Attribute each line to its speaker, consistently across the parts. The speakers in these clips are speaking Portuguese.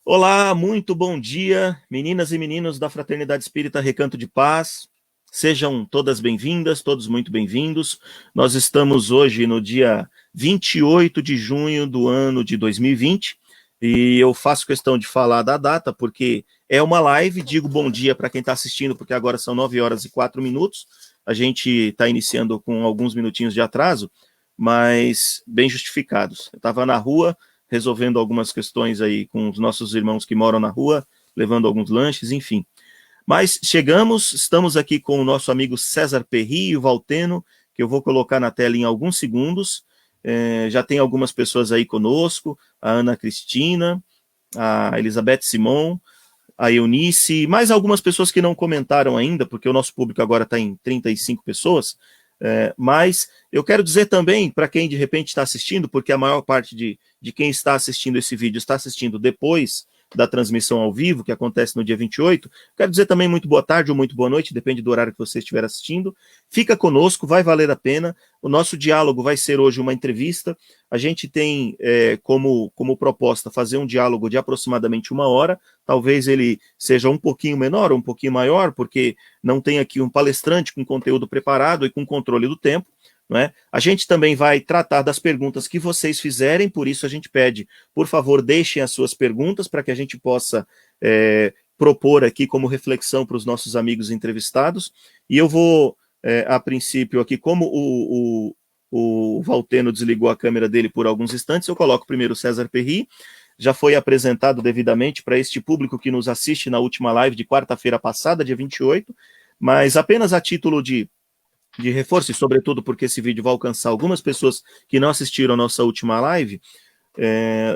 Speaker 1: Olá, muito bom dia, meninas e meninos da Fraternidade Espírita Recanto de Paz. Sejam todas bem-vindas, todos muito bem-vindos. Nós estamos hoje no dia 28 de junho do ano de 2020 e eu faço questão de falar da data porque é uma live. Digo bom dia para quem está assistindo, porque agora são 9 horas e 4 minutos. A gente está iniciando com alguns minutinhos de atraso, mas bem justificados. Eu estava na rua resolvendo algumas questões aí com os nossos irmãos que moram na rua, levando alguns lanches, enfim. Mas chegamos, estamos aqui com o nosso amigo César Perry e o Valteno, que eu vou colocar na tela em alguns segundos. Já tem algumas pessoas aí conosco, a Ana Cristina, a Elizabeth Simon, a Eunice, mais algumas pessoas que não comentaram ainda, porque o nosso público agora está em 35 pessoas. Mas eu quero dizer também, para quem de repente está assistindo, porque a maior parte de quem está assistindo esse vídeo está assistindo depois da transmissão ao vivo, que acontece no dia 28, quero dizer também muito boa tarde ou muito boa noite, depende do horário que você estiver assistindo. Fica conosco, vai valer a pena. O nosso diálogo vai ser hoje uma entrevista. A gente tem como proposta fazer um diálogo de aproximadamente 1 hora. Talvez ele seja um pouquinho menor ou um pouquinho maior, porque não tem aqui um palestrante com conteúdo preparado e com controle do tempo. Não é? A gente também vai tratar das perguntas que vocês fizerem, por isso a gente pede, por favor, deixem as suas perguntas para que a gente possa propor aqui como reflexão para os nossos amigos entrevistados. E eu vou, a princípio, aqui, como o Valteno desligou a câmera dele por alguns instantes, eu coloco primeiro o César Perry. Já foi apresentado devidamente para este público que nos assiste na última live de quarta-feira passada, dia 28, mas apenas a título de reforço, e sobretudo porque esse vídeo vai alcançar algumas pessoas que não assistiram a nossa última live.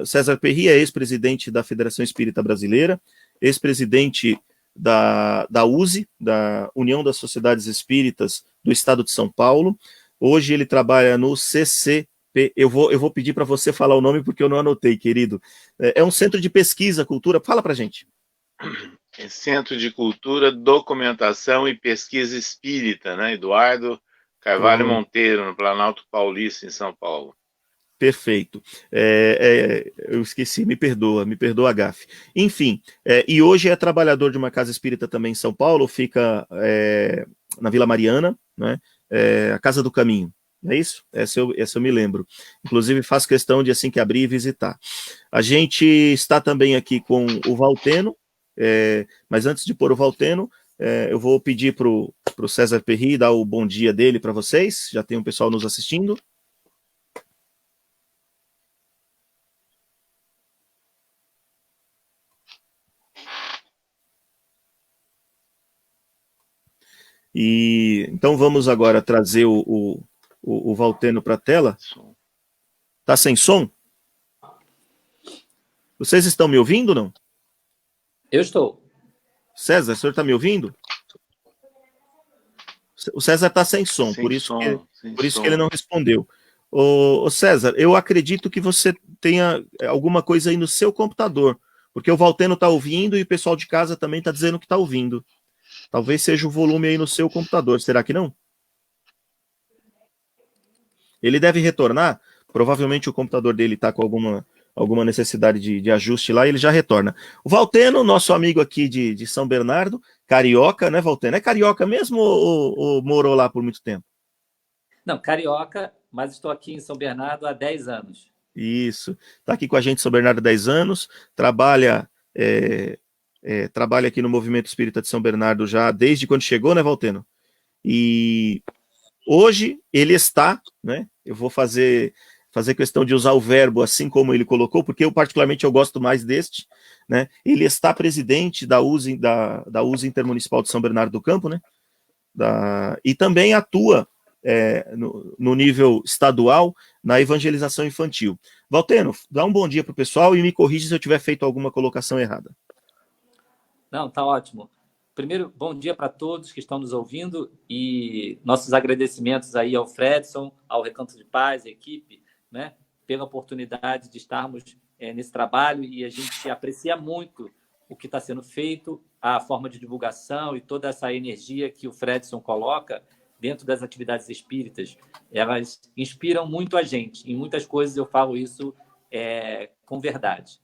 Speaker 1: César Perry é ex-presidente da Federação Espírita Brasileira, ex-presidente da USE, da União das Sociedades Espíritas do Estado de São Paulo. Hoje ele trabalha no CCP. Eu vou pedir para você falar o nome porque eu não anotei, querido. É um centro de pesquisa, cultura. Fala para gente.
Speaker 2: Centro de Cultura, Documentação e Pesquisa Espírita, né? Eduardo Carvalho Monteiro, no Planalto Paulista, em São Paulo.
Speaker 1: Perfeito. Eu esqueci, me perdoa a gafe. Enfim, e hoje é trabalhador de uma casa espírita também em São Paulo, fica na Vila Mariana, né? A Casa do Caminho. É isso? Essa eu me lembro. Inclusive, faço questão de, assim que abrir, visitar. A gente está também aqui com o Valteno, mas antes de pôr o Valteno, eu vou pedir para o César Perry dar o bom dia dele para vocês. Já tem um pessoal nos assistindo. E então vamos agora trazer o Valteno para a tela. Tá sem som? Vocês estão me ouvindo ou não?
Speaker 3: Eu estou.
Speaker 1: César, o senhor está me ouvindo? O César está sem som, por isso que ele não respondeu. Ô César, eu acredito que você tenha alguma coisa aí no seu computador, porque o Valteno está ouvindo e o pessoal de casa também está dizendo que está ouvindo. Talvez seja o volume aí no seu computador, será que não? Ele deve retornar, provavelmente o computador dele está com alguma necessidade de ajuste lá, e ele já retorna. O Valteno, nosso amigo aqui de São Bernardo, carioca, né, Valteno? É carioca mesmo ou morou lá por muito tempo?
Speaker 3: Não, carioca, mas estou aqui em São Bernardo há 10 anos.
Speaker 1: Isso. Está aqui com a gente em São Bernardo há 10 anos, trabalha aqui no Movimento Espírita de São Bernardo já desde quando chegou, né, Valteno? E hoje ele está, né? Eu vou fazer questão de usar o verbo assim como ele colocou, porque eu particularmente eu gosto mais deste, né? Ele está presidente da USE, da USE Intermunicipal de São Bernardo do Campo, né? E também atua no nível estadual na evangelização infantil. Valteno, dá um bom dia para o pessoal e me corrija se eu tiver feito alguma colocação errada.
Speaker 3: Não, tá ótimo. Primeiro, bom dia para todos que estão nos ouvindo e nossos agradecimentos aí ao Fredson, ao Recanto de Paz, a equipe, né, pela oportunidade de estarmos nesse trabalho, e a gente aprecia muito o que está sendo feito, a forma de divulgação e toda essa energia que o Fredson coloca dentro das atividades espíritas. Elas inspiram muito a gente. Em muitas coisas eu falo isso com verdade.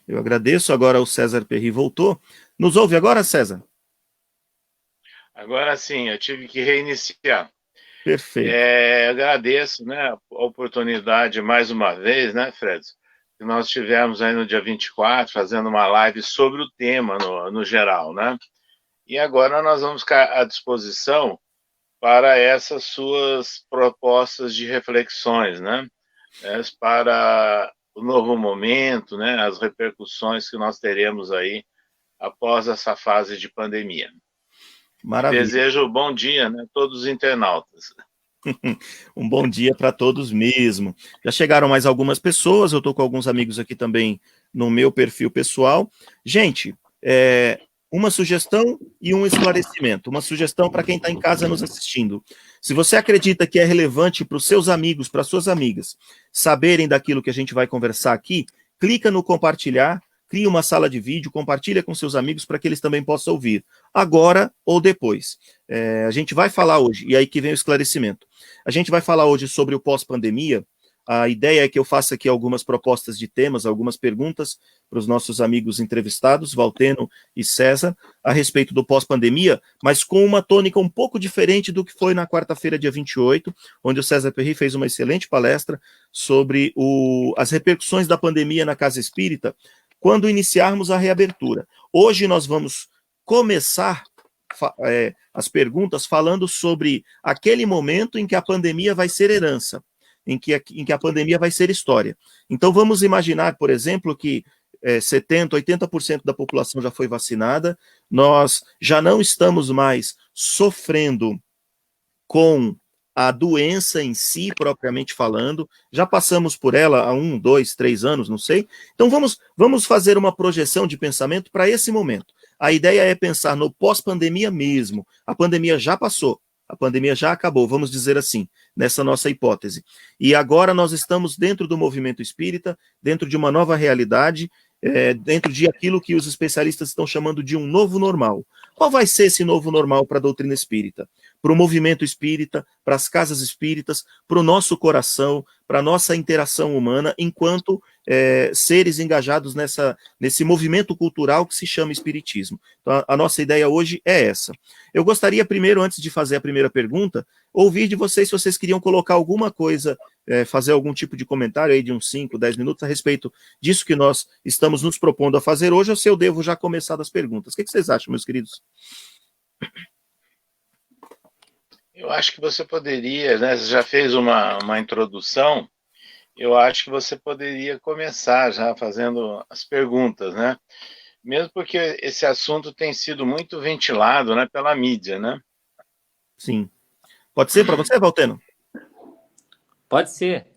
Speaker 1: Eu agradeço. Agora o César Perry voltou. Nos ouve agora, César?
Speaker 2: Agora sim, eu tive que reiniciar.
Speaker 1: Perfeito.
Speaker 2: Agradeço, né, a oportunidade mais uma vez, né, Fred? Que nós tivemos aí no dia 24 fazendo uma live sobre o tema no geral, né? E agora nós vamos ficar à disposição para essas suas propostas de reflexões, né? Para o novo momento, né? As repercussões que nós teremos aí após essa fase de pandemia.
Speaker 1: Maravilha.
Speaker 2: Desejo bom dia, né, a todos os internautas.
Speaker 1: Um bom dia para todos mesmo. Já chegaram mais algumas pessoas, eu estou com alguns amigos aqui também no meu perfil pessoal. Gente, uma sugestão e um esclarecimento. Uma sugestão para quem está em casa nos assistindo. Se você acredita que é relevante para os seus amigos, para suas amigas, saberem daquilo que a gente vai conversar aqui, clica no compartilhar, cria uma sala de vídeo, compartilha com seus amigos para que eles também possam ouvir, agora ou depois. A gente vai falar hoje, e aí que vem o esclarecimento. A gente vai falar hoje sobre o pós-pandemia. A ideia é que eu faça aqui algumas propostas de temas, algumas perguntas para os nossos amigos entrevistados, Valteno e César, a respeito do pós-pandemia, mas com uma tônica um pouco diferente do que foi na quarta-feira, dia 28, onde o César Perry fez uma excelente palestra sobre as repercussões da pandemia na Casa Espírita, quando iniciarmos a reabertura. Hoje nós vamos começar as perguntas falando sobre aquele momento em que a pandemia vai ser herança, em que a pandemia vai ser história. Então vamos imaginar, por exemplo, que 70%, 80% da população já foi vacinada, nós já não estamos mais sofrendo com a doença em si, propriamente falando, já passamos por ela há 1, 2, 3 anos, não sei. Então vamos fazer uma projeção de pensamento para esse momento. A ideia é pensar no pós-pandemia mesmo. A pandemia já passou, a pandemia já acabou, vamos dizer assim, nessa nossa hipótese. E agora nós estamos dentro do movimento espírita, dentro de uma nova realidade, dentro de aquilo que os especialistas estão chamando de um novo normal. Qual vai ser esse novo normal para a doutrina espírita? Para o movimento espírita, para as casas espíritas, para o nosso coração, para a nossa interação humana, enquanto seres engajados nesse movimento cultural que se chama espiritismo. Então, a nossa ideia hoje é essa. Eu gostaria primeiro, antes de fazer a primeira pergunta, ouvir de vocês se vocês queriam colocar alguma coisa, fazer algum tipo de comentário aí de uns 5, 10 minutos a respeito disso que nós estamos nos propondo a fazer hoje, ou se eu devo já começar das perguntas. O que vocês acham, meus queridos?
Speaker 2: Eu acho que você poderia, né? Você já fez uma introdução. Eu acho que você poderia começar já fazendo as perguntas, né? Mesmo porque esse assunto tem sido muito ventilado, né, pela mídia, né?
Speaker 1: Sim. Pode ser para você, Valteno?
Speaker 3: Pode ser.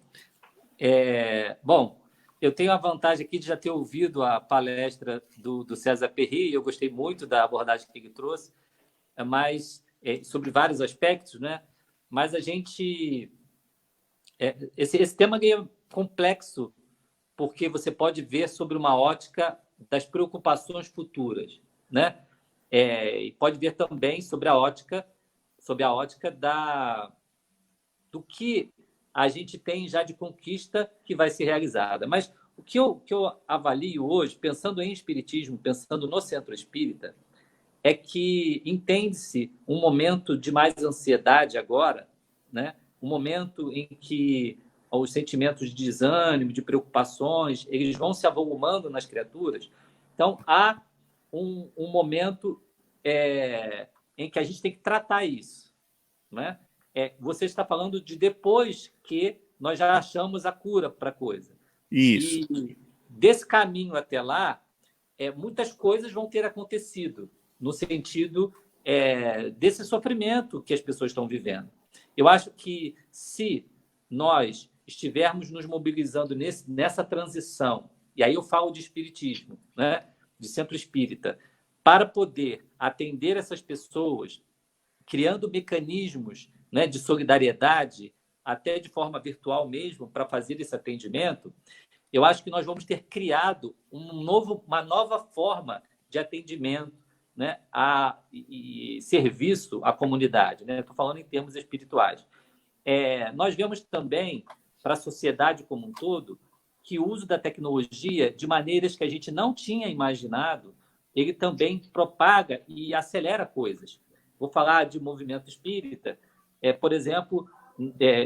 Speaker 3: Bom, eu tenho a vantagem aqui de já ter ouvido a palestra do César Perry, eu gostei muito da abordagem que ele trouxe, mas sobre vários aspectos, né? Mas a gente... esse tema é complexo, porque você pode ver sobre uma ótica das preocupações futuras, né? E pode ver também sobre a ótica do que a gente tem já de conquista que vai ser realizada. Mas o que eu avalio hoje, pensando em espiritismo, pensando no centro espírita, é que entende-se um momento de mais ansiedade agora, né? Um momento em que os sentimentos de desânimo, de preocupações, eles vão se avolumando nas criaturas. Então, há um momento em que a gente tem que tratar isso, né? Você está falando de depois que nós já achamos a cura para a coisa.
Speaker 1: Isso.
Speaker 3: E desse caminho até lá, muitas coisas vão ter acontecido no sentido desse sofrimento que as pessoas estão vivendo. Eu acho que se nós estivermos nos mobilizando nessa transição, e aí eu falo de espiritismo, né, de centro espírita, para poder atender essas pessoas, criando mecanismos, né, de solidariedade, até de forma virtual mesmo, para fazer esse atendimento, eu acho que nós vamos ter criado uma nova forma de atendimento, né, e serviço à comunidade. Né? Estou falando em termos espirituais. Nós vemos também, para a sociedade como um todo, que o uso da tecnologia, de maneiras que a gente não tinha imaginado, ele também propaga e acelera coisas. Vou falar de movimento espírita. Por exemplo,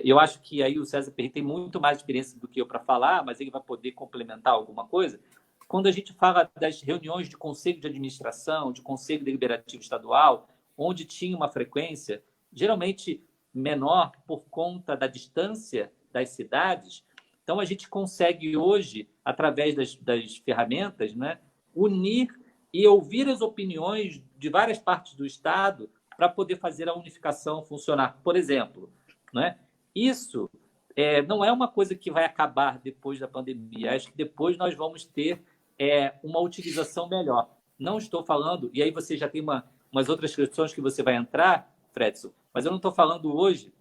Speaker 3: eu acho que aí o César Perry tem muito mais experiência do que eu para falar, mas ele vai poder complementar alguma coisa. Quando a gente fala das reuniões de conselho de administração, de conselho deliberativo estadual, onde tinha uma frequência geralmente menor por conta da distância das cidades, então a gente consegue hoje, através das ferramentas, né, unir e ouvir as opiniões de várias partes do Estado para poder fazer a unificação funcionar. Por exemplo, né, isso não é uma coisa que vai acabar depois da pandemia. Acho que depois nós vamos ter uma utilização melhor. Não estou falando, e aí você já tem umas outras questões que você vai entrar, Fredson, mas eu não estou falando hoje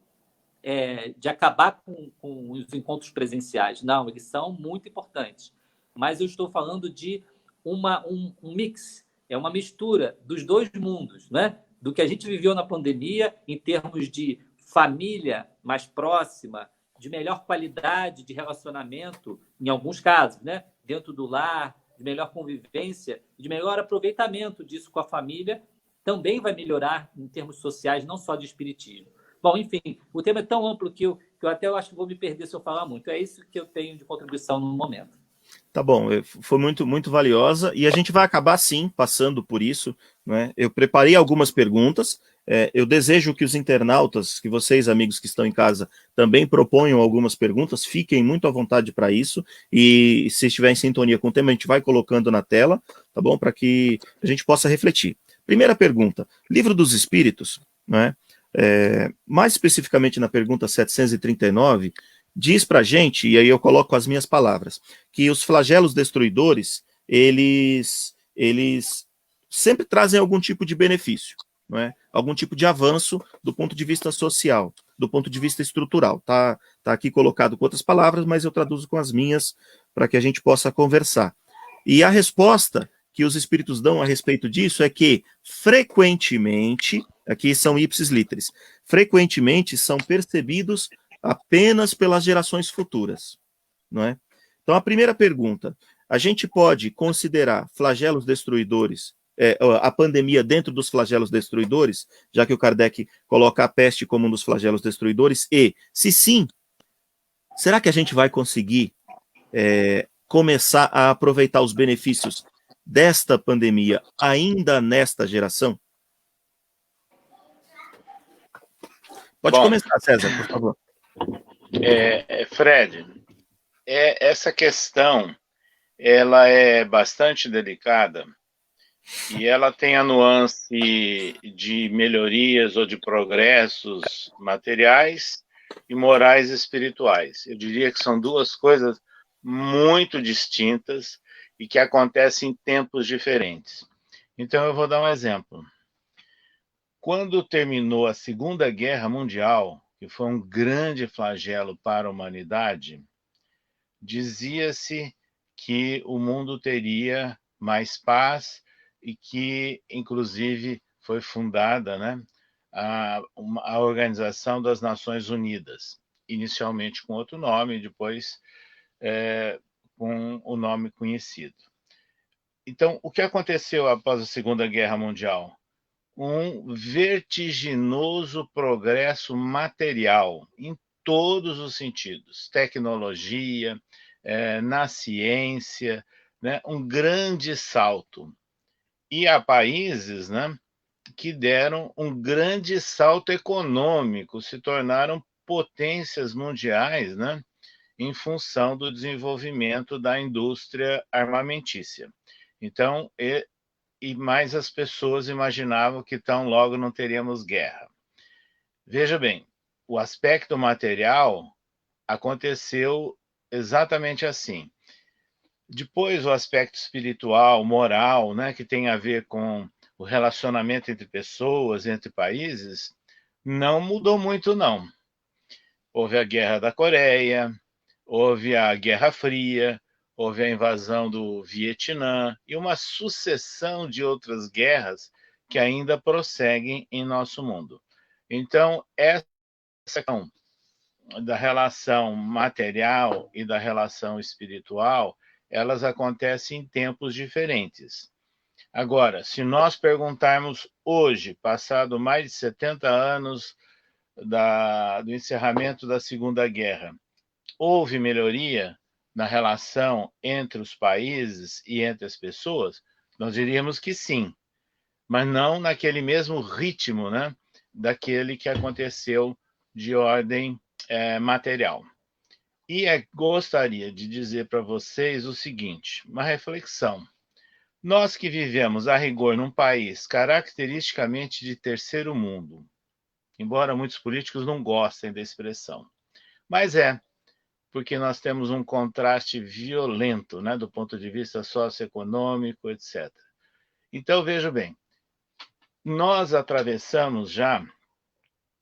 Speaker 3: de acabar com os encontros presenciais. Não, eles são muito importantes. Mas eu estou falando de um mix, uma mistura dos dois mundos, né? Do que a gente viveu na pandemia em termos de família mais próxima, de melhor qualidade de relacionamento, em alguns casos, né? Dentro do lar, de melhor convivência, de melhor aproveitamento disso com a família, também vai melhorar em termos sociais, não só de espiritismo. Bom, enfim, o tema é tão amplo que eu até acho que vou me perder se eu falar muito. É isso que eu tenho de contribuição no momento.
Speaker 1: Tá bom, foi muito, muito valiosa e a gente vai acabar sim passando por isso, né? Eu preparei algumas perguntas, eu desejo que os internautas, que vocês, amigos que estão em casa, também proponham algumas perguntas, fiquem muito à vontade para isso e se estiver em sintonia com o tema, a gente vai colocando na tela, tá bom? Para que a gente possa refletir. Primeira pergunta, Livro dos Espíritos, né? Mais especificamente na pergunta 739, diz para a gente, e aí eu coloco as minhas palavras, que os flagelos destruidores, eles sempre trazem algum tipo de benefício, não é? Algum tipo de avanço do ponto de vista social, do ponto de vista estrutural. Tá aqui colocado com outras palavras, mas eu traduzo com as minhas para que a gente possa conversar. E a resposta que os espíritos dão a respeito disso é que, frequentemente, aqui são ipsis literis, frequentemente são percebidos apenas pelas gerações futuras, não é? Então, a primeira pergunta, a gente pode considerar flagelos destruidores, a pandemia dentro dos flagelos destruidores, já que o Kardec coloca a peste como um dos flagelos destruidores, e, se sim, será que a gente vai conseguir começar a aproveitar os benefícios desta pandemia ainda nesta geração? Pode começar, César, por favor.
Speaker 2: Fred, essa questão ela é bastante delicada e ela tem a nuance de melhorias ou de progressos materiais e morais e espirituais. Eu diria que são duas coisas muito distintas e que acontecem em tempos diferentes. Então, eu vou dar um exemplo. Quando terminou a Segunda Guerra Mundial, que foi um grande flagelo para a humanidade, dizia-se que o mundo teria mais paz e que, inclusive, foi fundada, né, a Organização das Nações Unidas, inicialmente com outro nome, depois com o nome conhecido. Então, o que aconteceu após a Segunda Guerra Mundial? Um vertiginoso progresso material em todos os sentidos, tecnologia, na ciência, né, um grande salto. E há países, né, que deram um grande salto econômico, se tornaram potências mundiais, né, em função do desenvolvimento da indústria armamentícia. Então, e mais as pessoas imaginavam que tão logo não teríamos guerra. Veja bem, o aspecto material aconteceu exatamente assim. Depois, o aspecto espiritual, moral, né, que tem a ver com o relacionamento entre pessoas, entre países, não mudou muito, não. Houve a Guerra da Coreia, houve a Guerra Fria, houve a invasão do Vietnã e uma sucessão de outras guerras que ainda prosseguem em nosso mundo. Então, essa é da relação material e da relação espiritual, elas acontecem em tempos diferentes. Agora, se nós perguntarmos hoje, passado mais de 70 anos do encerramento da Segunda Guerra, houve melhoria na relação entre os países e entre as pessoas? Nós diríamos que sim, mas não naquele mesmo ritmo, né, daquele que aconteceu de ordem material. E gostaria de dizer para vocês o seguinte, uma reflexão. Nós que vivemos, a rigor, num país caracteristicamente de terceiro mundo, embora muitos políticos não gostem da expressão, mas porque nós temos um contraste violento, né, do ponto de vista socioeconômico, etc. Então, veja bem, nós atravessamos já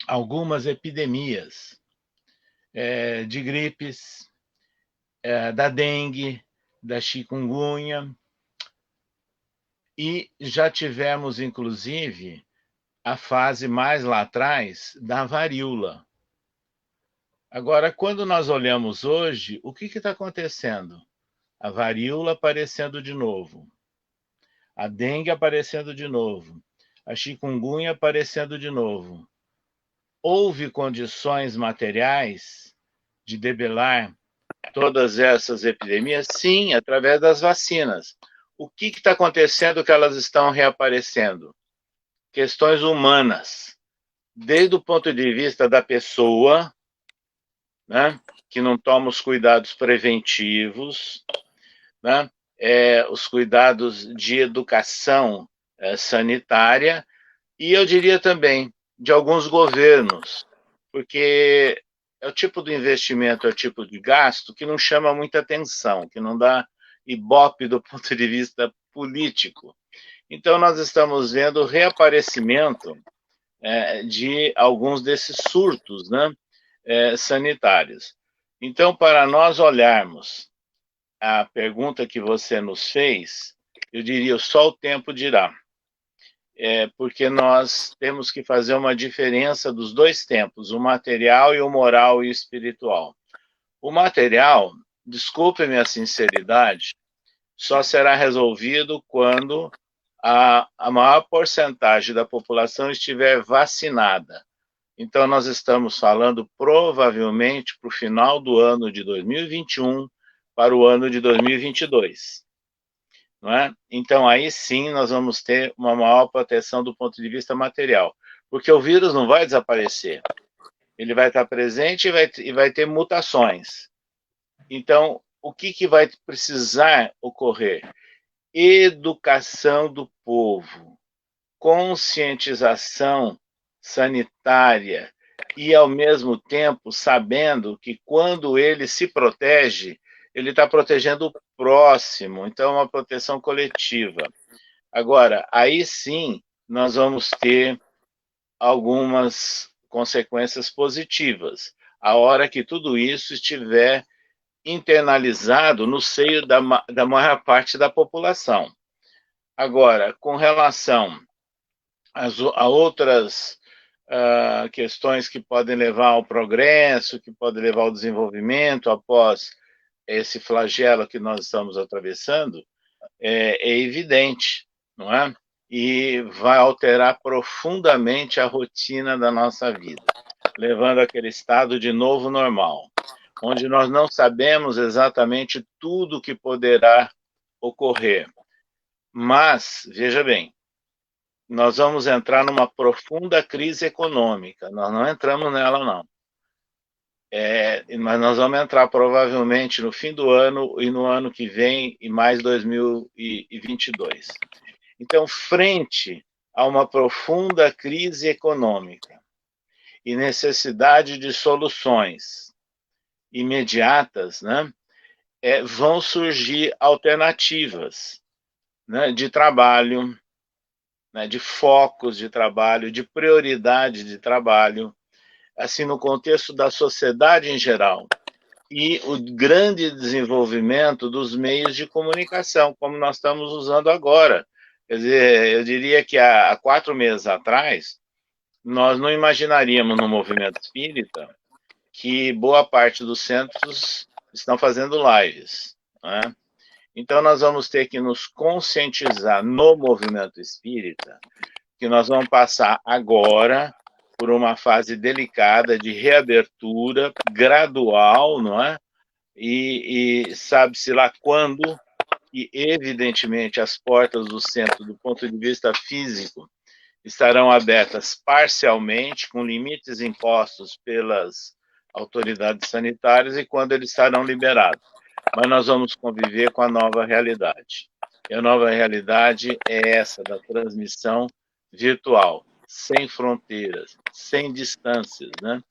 Speaker 2: algumas epidemias de gripes, da dengue, da chikungunya, e já tivemos, inclusive, a fase mais lá atrás da varíola. Agora, quando nós olhamos hoje, o que está acontecendo? A varíola aparecendo de novo, a dengue aparecendo de novo, a chikungunya aparecendo de novo. Houve condições materiais de debelar todas essas epidemias? Sim, através das vacinas. O que está acontecendo que elas estão reaparecendo? Questões humanas, desde o ponto de vista da pessoa, né, que não toma os cuidados preventivos, né, os cuidados de educação sanitária, e eu diria também de alguns governos, porque é o tipo de investimento, é o tipo de gasto que não chama muita atenção, que não dá ibope do ponto de vista político. Então, nós estamos vendo o reaparecimento de alguns desses surtos, né, sanitários. Então, para nós olharmos a pergunta que você nos fez, eu diria só o tempo dirá. Porque nós temos que fazer uma diferença dos dois tempos, o material e o moral e o espiritual. O material, desculpe-me a sinceridade, só será resolvido quando a maior porcentagem da população estiver vacinada. Então, nós estamos falando provavelmente para o final do ano de 2021 para o ano de 2022. Não é? Então, aí sim, nós vamos ter uma maior proteção do ponto de vista material, porque o vírus não vai desaparecer. Ele vai estar presente e vai ter mutações. Então, o que vai precisar ocorrer? Educação do povo, conscientização sanitária e, ao mesmo tempo, sabendo que quando ele se protege, ele está protegendo o próximo, então é uma proteção coletiva. Agora, aí sim, nós vamos ter algumas consequências positivas, a hora que tudo isso estiver internalizado no seio da maior parte da população. Agora, com relação a outras questões que podem levar ao progresso, que podem levar ao desenvolvimento após esse flagelo que nós estamos atravessando, é evidente, não é? E vai alterar profundamente a rotina da nossa vida, levando àquele estado de novo normal, onde nós não sabemos exatamente tudo que poderá ocorrer. Mas, veja bem, nós vamos entrar numa profunda crise econômica. Nós não entramos nela, não. Mas nós vamos entrar provavelmente no fim do ano e no ano que vem, e mais 2022. Então, frente a uma profunda crise econômica e necessidade de soluções imediatas, né, vão surgir alternativas, né, de trabalho, né, de focos de trabalho, de prioridade de trabalho, assim, no contexto da sociedade em geral, e o grande desenvolvimento dos meios de comunicação, como nós estamos usando agora. Quer dizer, eu diria que há 4 meses atrás, nós não imaginaríamos no movimento espírita que boa parte dos centros estão fazendo lives, né? Então, nós vamos ter que nos conscientizar no movimento espírita que nós vamos passar agora por uma fase delicada de reabertura gradual, não é? E sabe-se lá quando, e evidentemente as portas do centro, do ponto de vista físico, estarão abertas parcialmente, com limites impostos pelas autoridades sanitárias, e quando eles estarão liberados. Mas nós vamos conviver com a nova realidade. E a nova realidade é essa da transmissão virtual, sem fronteiras, sem distâncias, né?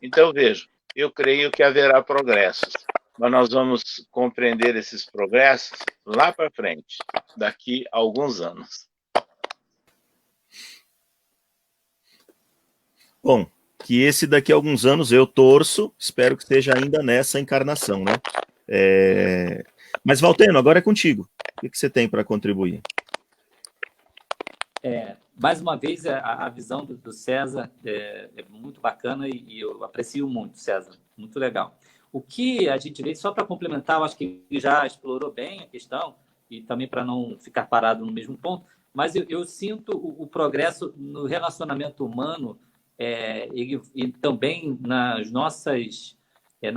Speaker 2: Então, veja, eu creio que haverá progressos, mas nós vamos compreender esses progressos lá para frente, daqui a alguns anos.
Speaker 1: Bom, que esse daqui a alguns anos eu torço, espero que esteja ainda nessa encarnação, né? Mas, Valteno, agora é contigo. O que você tem para contribuir?
Speaker 3: Mais uma vez, a visão do César é muito bacana e eu aprecio muito, César. Muito legal. O que a gente vê, só para complementar, eu acho que já explorou bem a questão, e também para não ficar parado no mesmo ponto, mas eu sinto o progresso no relacionamento humano e também na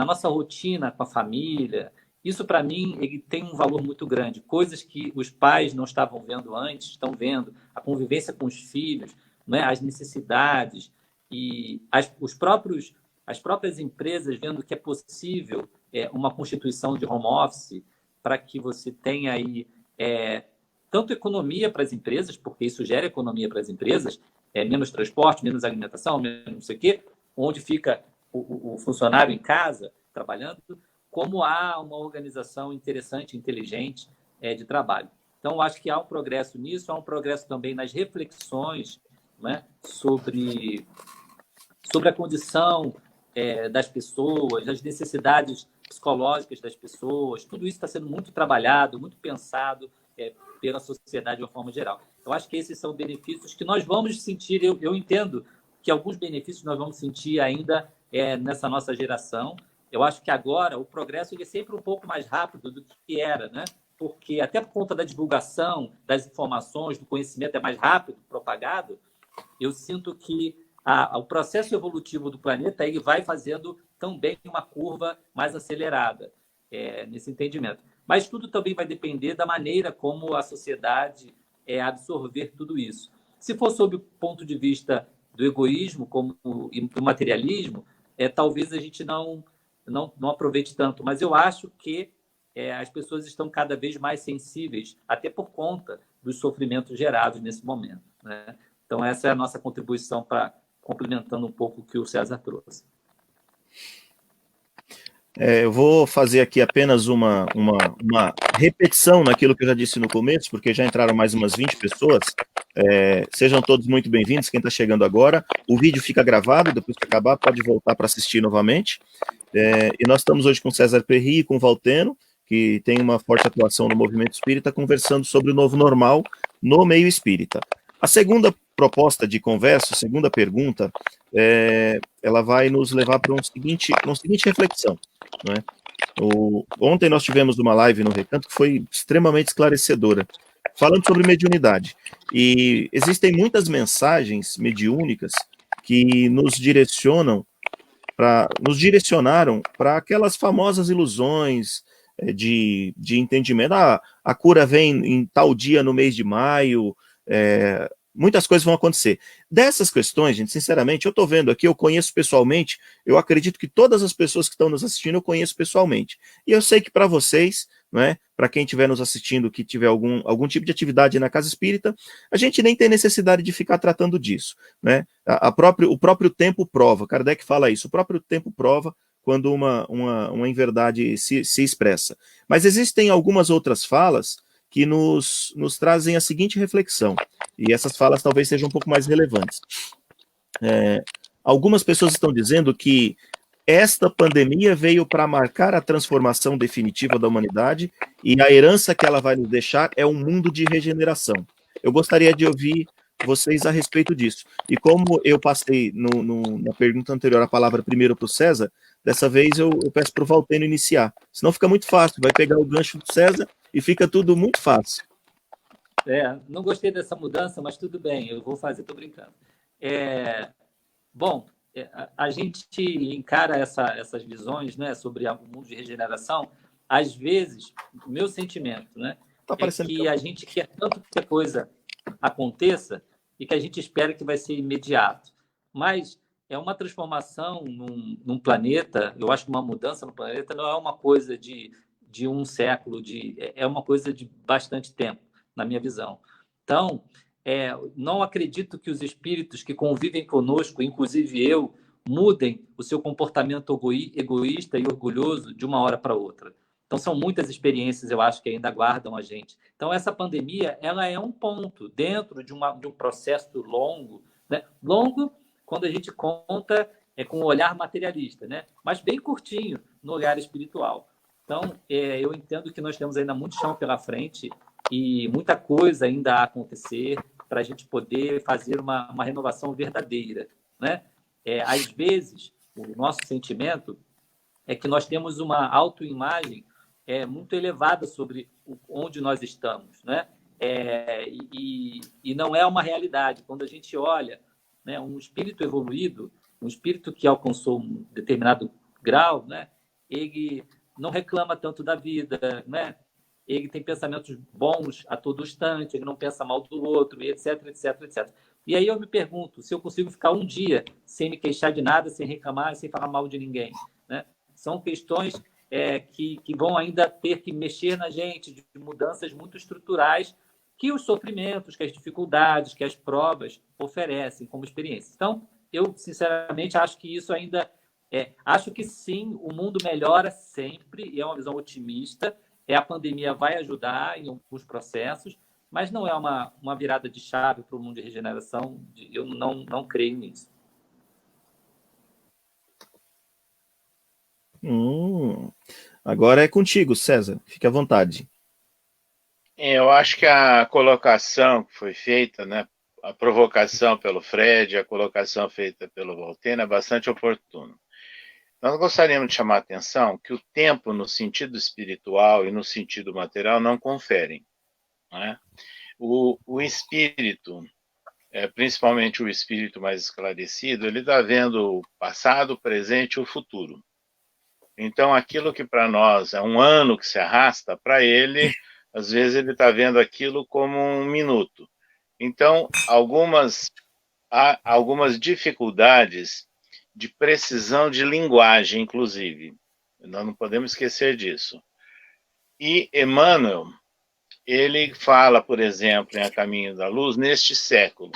Speaker 3: nossa rotina com a família. Isso, para mim, ele tem um valor muito grande. Coisas que os pais não estavam vendo antes, estão vendo. A convivência com os filhos, né? As necessidades e as próprias empresas vendo que é possível uma constituição de home office para que você tenha aí tanto economia para as empresas, porque isso gera economia para as empresas, menos transporte, menos alimentação, menos não sei o quê, onde fica o funcionário em casa trabalhando, como há uma organização interessante, inteligente de trabalho. Então, acho que há um progresso nisso, há um progresso também nas reflexões, né, sobre a condição das pessoas, as necessidades psicológicas das pessoas. Tudo isso está sendo muito trabalhado, muito pensado pela sociedade de uma forma geral. Eu acho que esses são benefícios que nós vamos sentir. Eu entendo que alguns benefícios nós vamos sentir ainda nessa nossa geração. Eu acho que agora o progresso é sempre um pouco mais rápido do que era, né? Porque até por conta da divulgação das informações, do conhecimento é mais rápido, propagado, eu sinto que o processo evolutivo do planeta ele vai fazendo também uma curva mais acelerada nesse entendimento. Mas tudo também vai depender da maneira como a sociedade absorver tudo isso. Se for sob o ponto de vista do egoísmo e do materialismo, talvez a gente não aproveite tanto. Mas eu acho que as pessoas estão cada vez mais sensíveis, até por conta dos sofrimentos gerados nesse momento, né? Então, essa é a nossa contribuição complementando um pouco o que o César trouxe.
Speaker 1: Eu vou fazer aqui apenas uma repetição naquilo que eu já disse no começo, porque já entraram mais umas 20 pessoas. Sejam todos muito bem-vindos, quem está chegando agora. O vídeo fica gravado, depois que acabar pode voltar para assistir novamente. E nós estamos hoje com César Perry e com Valteno, que tem uma forte atuação no movimento espírita, conversando sobre o novo normal no meio espírita. A segunda proposta de conversa, a segunda pergunta, ela vai nos levar para uma seguinte reflexão, né? Ontem nós tivemos uma live no Recanto que foi extremamente esclarecedora, falando sobre mediunidade. E existem muitas mensagens mediúnicas que nos direcionaram para aquelas famosas ilusões de entendimento. A cura vem em tal dia no mês de maio, muitas coisas vão acontecer. Dessas questões, gente, sinceramente, eu estou vendo aqui, eu conheço pessoalmente, eu acredito que todas as pessoas que estão nos assistindo eu conheço pessoalmente. E eu sei que para vocês, né, para quem estiver nos assistindo, que tiver algum tipo de atividade na casa espírita, a gente nem tem necessidade de ficar tratando disso, né? O próprio tempo prova, Kardec fala isso, o próprio tempo prova quando uma inverdade se expressa. Mas existem algumas outras falas que nos trazem a seguinte reflexão, e essas falas talvez sejam um pouco mais relevantes. Algumas pessoas estão dizendo que esta pandemia veio para marcar a transformação definitiva da humanidade e a herança que ela vai nos deixar é um mundo de regeneração. Eu gostaria de ouvir vocês a respeito disso. E como eu passei na pergunta anterior a palavra primeiro para o César, Dessa vez eu peço para o Valtênio iniciar. Senão fica muito fácil, vai pegar o gancho do César e fica tudo muito fácil.
Speaker 3: Não gostei dessa mudança, mas tudo bem, eu vou fazer, estou brincando. Bom, a gente encara essas visões, né, sobre o mundo de regeneração. Às vezes, o meu sentimento, né, é que a gente quer tanto que a coisa aconteça e que a gente espera que vai ser imediato. Mas é uma transformação num planeta, eu acho que uma mudança no planeta não é uma coisa de um século, é uma coisa de bastante tempo, na minha visão. Então, não acredito que os espíritos que convivem conosco, inclusive eu, mudem o seu comportamento egoísta e orgulhoso de uma hora para outra. Então, são muitas experiências, eu acho, que ainda aguardam a gente. Então, essa pandemia, ela é um ponto dentro de um processo longo, né? Longo, quando a gente conta com um olhar materialista, né? Mas bem curtinho no olhar espiritual. Então, eu entendo que nós temos ainda muito chão pela frente e muita coisa ainda a acontecer para a gente poder fazer uma renovação verdadeira, né? Às vezes, o nosso sentimento é que nós temos uma autoimagem muito elevada sobre onde nós estamos, né? E não é uma realidade. Quando a gente olha, né, um espírito evoluído, um espírito que alcançou um determinado grau, né, ele não reclama tanto da vida, né? Ele tem pensamentos bons a todo instante, ele não pensa mal do outro, etc, etc, etc. E aí eu me pergunto se eu consigo ficar um dia sem me queixar de nada, sem reclamar, sem falar mal de ninguém, né? São questões que vão ainda ter que mexer na gente, de mudanças muito estruturais que os sofrimentos, que as dificuldades, que as provas oferecem como experiência. Então, eu, sinceramente, acho que isso ainda... acho que sim, o mundo melhora sempre, e é uma visão otimista. A pandemia vai ajudar em alguns processos, mas não é uma virada de chave para o mundo de regeneração. Eu não creio nisso.
Speaker 1: Agora é contigo, César. Fique à vontade.
Speaker 2: Eu acho que a colocação que foi feita, né, a provocação pelo Fred, a colocação feita pelo Valtênio é bastante oportuna. Nós gostaríamos de chamar a atenção que o tempo, no sentido espiritual e no sentido material, não conferem, né? O espírito, principalmente o espírito mais esclarecido, ele está vendo o passado, o presente e o futuro. Então, aquilo que para nós é um ano que se arrasta, para ele, às vezes ele está vendo aquilo como um minuto. Então, há algumas dificuldades de precisão de linguagem, inclusive. Nós não podemos esquecer disso. E Emmanuel, ele fala, por exemplo, em A Caminho da Luz, neste século.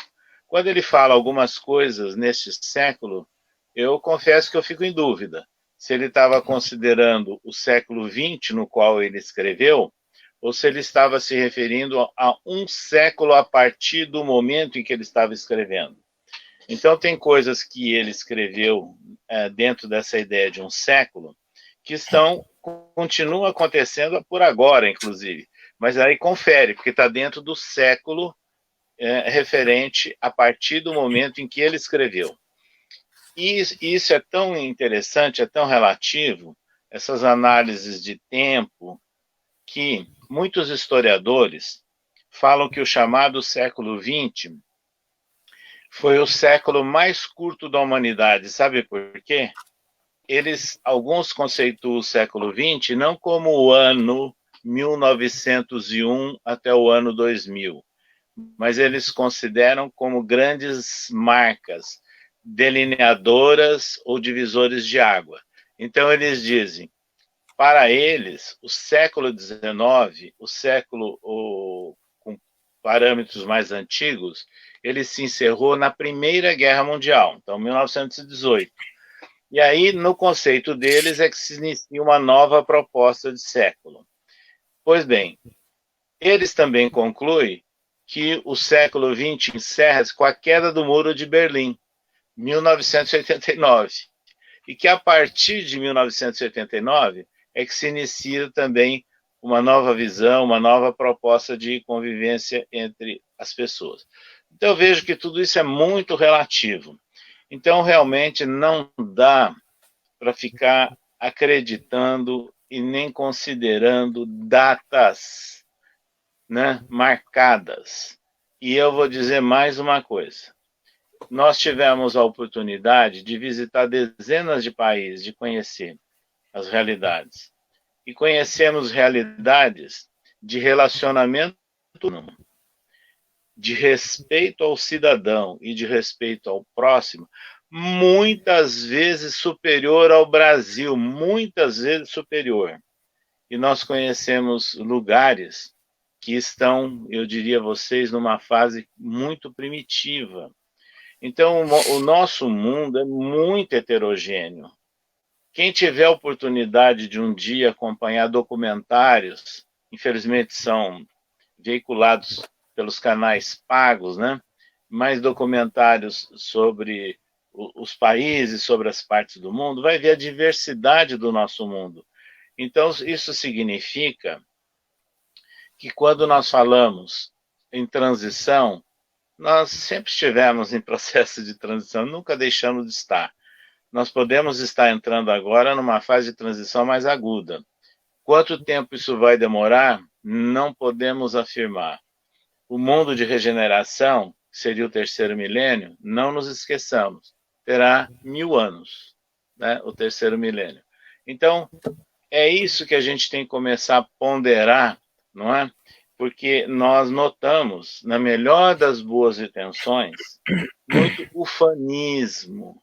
Speaker 2: Quando ele fala algumas coisas neste século, eu confesso que eu fico em dúvida se ele estava considerando o século XX, no qual ele escreveu, ou se ele estava se referindo a um século a partir do momento em que ele estava escrevendo. Então, tem coisas que ele escreveu dentro dessa ideia de um século que continuam acontecendo por agora, inclusive. Mas aí confere, porque está dentro do século referente a partir do momento em que ele escreveu. E isso é tão interessante, é tão relativo, essas análises de tempo, que muitos historiadores falam que o chamado século XX foi o século mais curto da humanidade. Sabe por quê? Alguns conceituam o século XX não como o ano 1901 até o ano 2000, mas eles consideram como grandes marcas, delineadoras ou divisores de água. Então eles dizem, para eles, o século XIX, o século com parâmetros mais antigos, ele se encerrou na Primeira Guerra Mundial, então 1918. E aí, no conceito deles, é que se inicia uma nova proposta de século. Pois bem, eles também concluem que o século XX encerra-se com a queda do Muro de Berlim, 1989, e que a partir de 1989 é que se inicia também uma nova visão, uma nova proposta de convivência entre as pessoas. Então eu vejo que tudo isso é muito relativo. Então realmente não dá para ficar acreditando e nem considerando datas, né, marcadas. E eu vou dizer mais uma coisa. Nós tivemos a oportunidade de visitar dezenas de países, de conhecer as realidades. E conhecemos realidades de relacionamento humano, de respeito ao cidadão e de respeito ao próximo, muitas vezes superior ao Brasil, muitas vezes superior. E nós conhecemos lugares que estão, eu diria a vocês, numa fase muito primitiva. Então, o nosso mundo é muito heterogêneo. Quem tiver a oportunidade de um dia acompanhar documentários, infelizmente são veiculados pelos canais pagos, né? Mais documentários sobre os países, sobre as partes do mundo, vai ver a diversidade do nosso mundo. Então, isso significa que quando nós falamos em transição, nós sempre estivemos em processo de transição, nunca deixamos de estar. Nós podemos estar entrando agora numa fase de transição mais aguda. Quanto tempo isso vai demorar, não podemos afirmar. O mundo de regeneração, que seria o terceiro milênio, não nos esqueçamos, terá 1000 anos, né? O terceiro milênio. Então, é isso que a gente tem que começar a ponderar, não é? Porque nós notamos, na melhor das boas intenções, muito ufanismo,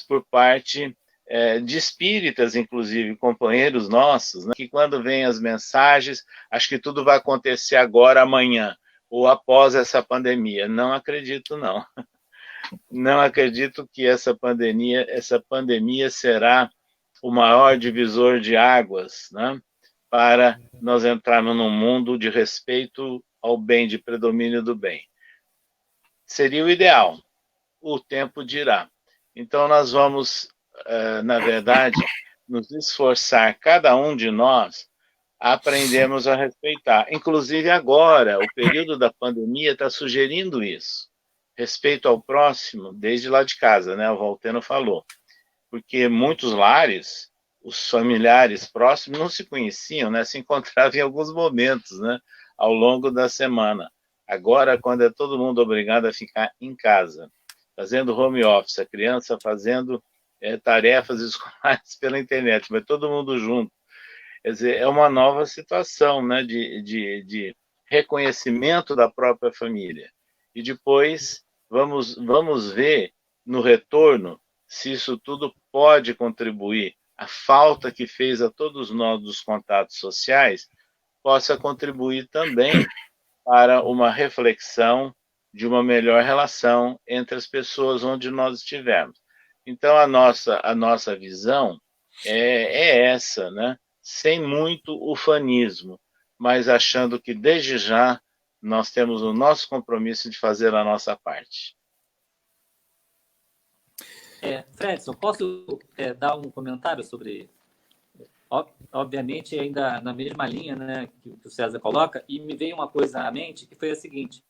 Speaker 2: por parte de espíritas, inclusive, companheiros nossos, né, que quando vêm as mensagens, acho que tudo vai acontecer agora, amanhã, ou após essa pandemia. Não acredito, não. Não acredito que essa pandemia será o maior divisor de águas, né, para nós entrarmos num mundo de respeito ao bem, de predomínio do bem. Seria o ideal. O tempo dirá. Então, nós vamos, na verdade, nos esforçar, cada um de nós, a aprendermos a respeitar. Inclusive agora, o período da pandemia está sugerindo isso. Respeito ao próximo, desde lá de casa, né? O Valteno falou. Porque muitos lares, os familiares próximos não se conheciam, né? Se encontravam em alguns momentos, né? Ao longo da semana. Agora, quando é todo mundo obrigado a ficar em casa, fazendo home office, a criança fazendo tarefas escolares pela internet, mas todo mundo junto. Quer dizer, é uma nova situação, né, de reconhecimento da própria família. E depois vamos ver no retorno se isso tudo pode contribuir. A falta que fez a todos nós dos contatos sociais possa contribuir também para uma reflexão de uma melhor relação entre as pessoas onde nós estivermos. Então, a nossa visão é essa, né? Sem muito ufanismo, mas achando que, desde já, nós temos o nosso compromisso de fazer a nossa parte.
Speaker 3: Fredson, posso dar um comentário sobre... Obviamente, ainda na mesma linha, né, que o César coloca, e me veio uma coisa à mente, que foi a seguinte: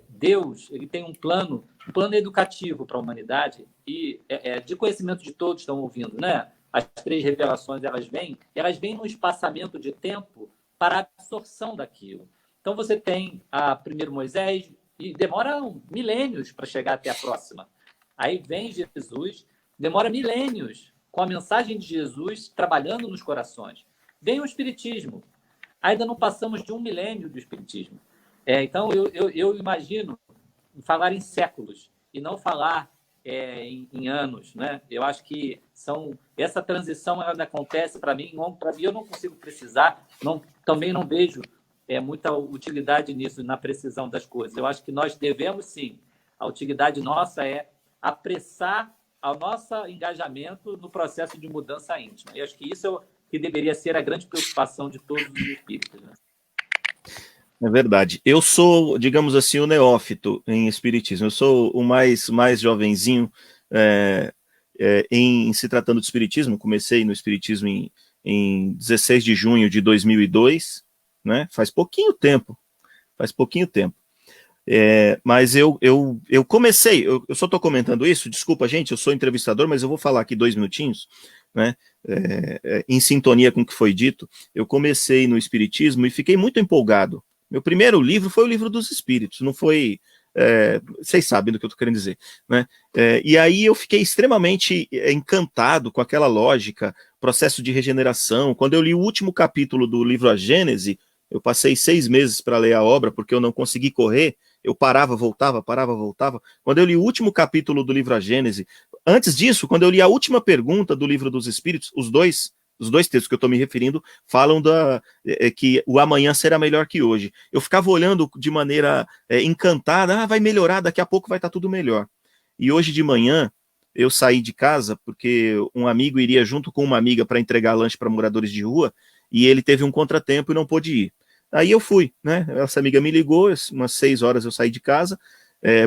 Speaker 3: Deus, ele tem um plano educativo para a humanidade e de conhecimento de todos estão ouvindo, né? As 3 revelações, elas vêm no espaçamento de tempo para a absorção daquilo. Então, você tem a primeiro Moisés e demora milênios para chegar até a próxima. Aí vem Jesus, demora milênios com a mensagem de Jesus trabalhando nos corações. Vem o Espiritismo. Ainda não passamos de 1 milênio do Espiritismo. Então, eu imagino falar em séculos e não falar em anos, né? Eu acho que essa transição ela acontece para mim eu não consigo precisar, também não vejo muita utilidade nisso, na precisão das coisas. Eu acho que nós devemos, sim, a utilidade nossa é apressar o nosso engajamento no processo de mudança íntima. Eu acho que isso é o que deveria ser a grande preocupação de todos os espíritos, né?
Speaker 1: É verdade. Eu sou, digamos assim, o neófito em espiritismo. Eu sou o mais jovenzinho em se tratando de espiritismo. Comecei no espiritismo em 16 de junho de 2002, né? Faz pouquinho tempo. Mas eu comecei, eu só estou comentando isso, desculpa, gente, eu sou entrevistador, mas eu vou falar aqui 2 minutinhos, né? Em sintonia com o que foi dito. Eu comecei no Espiritismo e fiquei muito empolgado. Meu primeiro livro foi o Livro dos Espíritos, não foi. Vocês sabem do que eu estou querendo dizer, né? E aí eu fiquei extremamente encantado com aquela lógica, processo de regeneração. Quando eu li o último capítulo do livro A Gênese, eu passei 6 meses para ler a obra porque eu não consegui correr. Eu parava, voltava, parava, voltava. Quando eu li o último capítulo do livro A Gênese, antes disso, quando eu li a última pergunta do Livro dos Espíritos, os dois textos que eu estou me referindo falam que o amanhã será melhor que hoje. Eu ficava olhando de maneira encantada, vai melhorar, daqui a pouco vai estar tudo melhor. E hoje de manhã eu saí de casa porque um amigo iria junto com uma amiga para entregar lanche para moradores de rua e ele teve um contratempo e não pôde ir. Aí eu fui, né? Essa amiga me ligou, umas 6 horas eu saí de casa,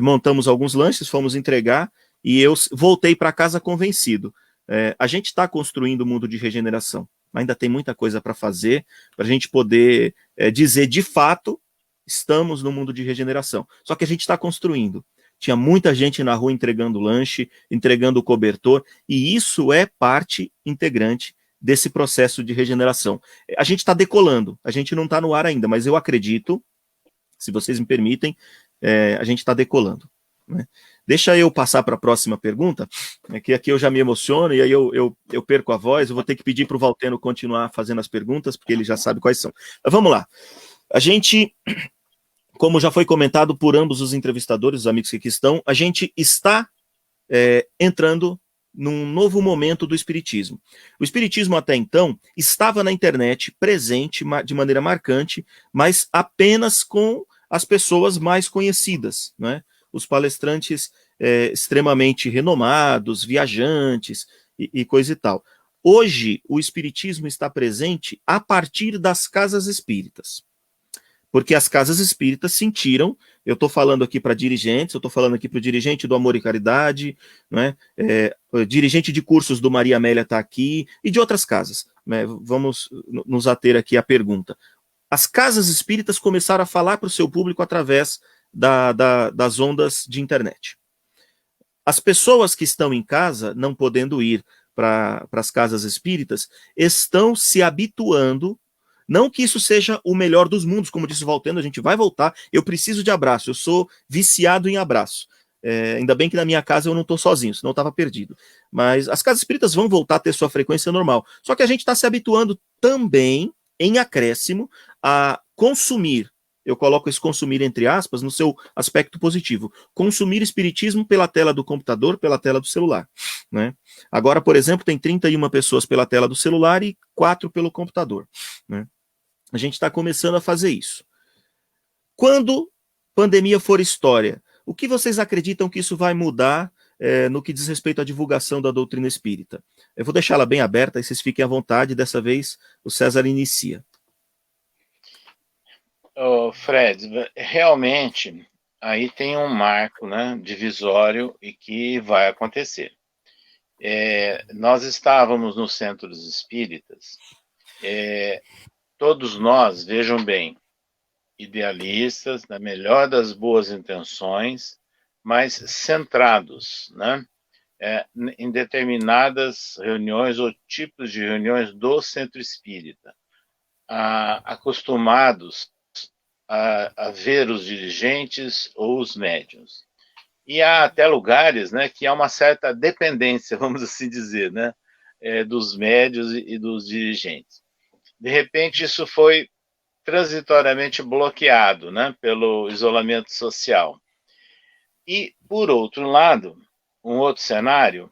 Speaker 1: montamos alguns lanches, fomos entregar e eu voltei para casa convencido. A gente está construindo o mundo de regeneração. Ainda tem muita coisa para fazer para a gente poder dizer de fato estamos no mundo de regeneração. Só que a gente está construindo. Tinha muita gente na rua entregando lanche, entregando cobertor, e isso é parte integrante desse processo de regeneração. A gente está decolando, a gente não está no ar ainda, mas eu acredito, se vocês me permitem, a gente está decolando. Né? Deixa eu passar para a próxima pergunta, que aqui eu já me emociono e aí eu perco a voz, eu vou ter que pedir para o Valteno continuar fazendo as perguntas, porque ele já sabe quais são. Mas vamos lá. A gente, como já foi comentado por ambos os entrevistadores, os amigos que aqui estão, a gente está entrando num novo momento do Espiritismo. O Espiritismo até então estava na internet, presente de maneira marcante, mas apenas com as pessoas mais conhecidas, né? Os palestrantes extremamente renomados, viajantes e coisa e tal. Hoje, o Espiritismo está presente a partir das casas espíritas. Porque as casas espíritas sentiram, eu estou falando aqui para dirigentes, eu estou falando aqui para o dirigente do Amor e Caridade, né? Dirigente de cursos do Maria Amélia está aqui, e de outras casas. Né? Vamos nos ater aqui à pergunta. As casas espíritas começaram a falar para o seu público através das ondas de internet. As pessoas que estão em casa, não podendo ir para as casas espíritas, estão se habituando. Não que isso seja o melhor dos mundos, como disse o Valteno, a gente vai voltar. Eu preciso de abraço, eu sou viciado em abraço. Ainda bem que na minha casa eu não estou sozinho, senão eu estava perdido. Mas as casas espíritas vão voltar a ter sua frequência normal. Só que a gente está se habituando também, em acréscimo, a consumir. Eu coloco esse consumir entre aspas no seu aspecto positivo. Consumir espiritismo pela tela do computador, pela tela do celular. Né? Agora, por exemplo, tem 31 pessoas pela tela do celular e 4 pelo computador. Né? A gente está começando a fazer isso. Quando pandemia for história, o que vocês acreditam que isso vai mudar no que diz respeito à divulgação da doutrina espírita? Eu vou deixá-la bem aberta e vocês fiquem à vontade. Dessa vez, o César inicia.
Speaker 2: Fred, realmente, aí tem um marco, né, divisório e que vai acontecer. Nós estávamos nos centros espíritas, todos nós, vejam bem, idealistas, na melhor das boas intenções, mas centrados, né, em determinadas reuniões ou tipos de reuniões do centro espírita, acostumados a ver os dirigentes ou os médiuns. E há até lugares, né, que há uma certa dependência, vamos assim dizer, né, dos médiuns e dos dirigentes. De repente, isso foi transitoriamente bloqueado, né, pelo isolamento social. E, por outro lado, um outro cenário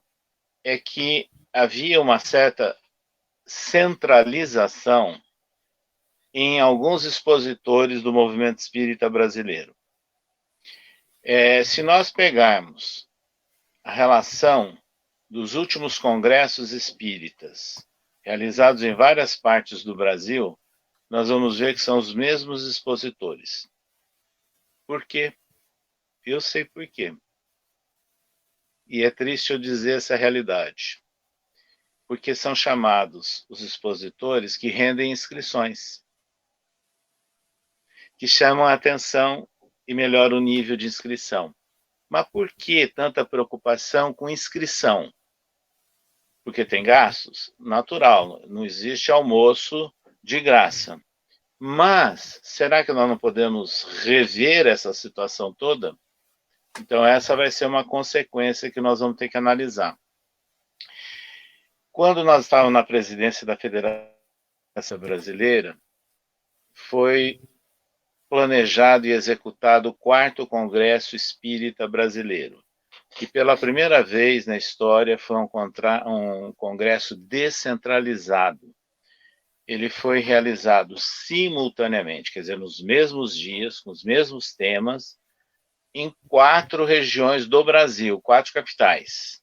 Speaker 2: é que havia uma certa centralização em alguns expositores do movimento espírita brasileiro. Se nós pegarmos a relação dos últimos congressos espíritas, realizados em várias partes do Brasil, nós vamos ver que são os mesmos expositores. Por quê? Eu sei por quê. E é triste eu dizer essa realidade. Porque são chamados os expositores que rendem inscrições, que chamam a atenção e melhora o nível de inscrição. Mas por que tanta preocupação com inscrição? Porque tem gastos? Natural, não existe almoço de graça. Mas, será que nós não podemos rever essa situação toda? Então, essa vai ser uma consequência que nós vamos ter que analisar. Quando nós estávamos na presidência da Federação Brasileira, foi planejado e executado o 4º Congresso Espírita Brasileiro, que pela primeira vez na história foi um congresso descentralizado. Ele foi realizado simultaneamente, quer dizer, nos mesmos dias, com os mesmos temas, em 4 regiões do Brasil, 4 capitais.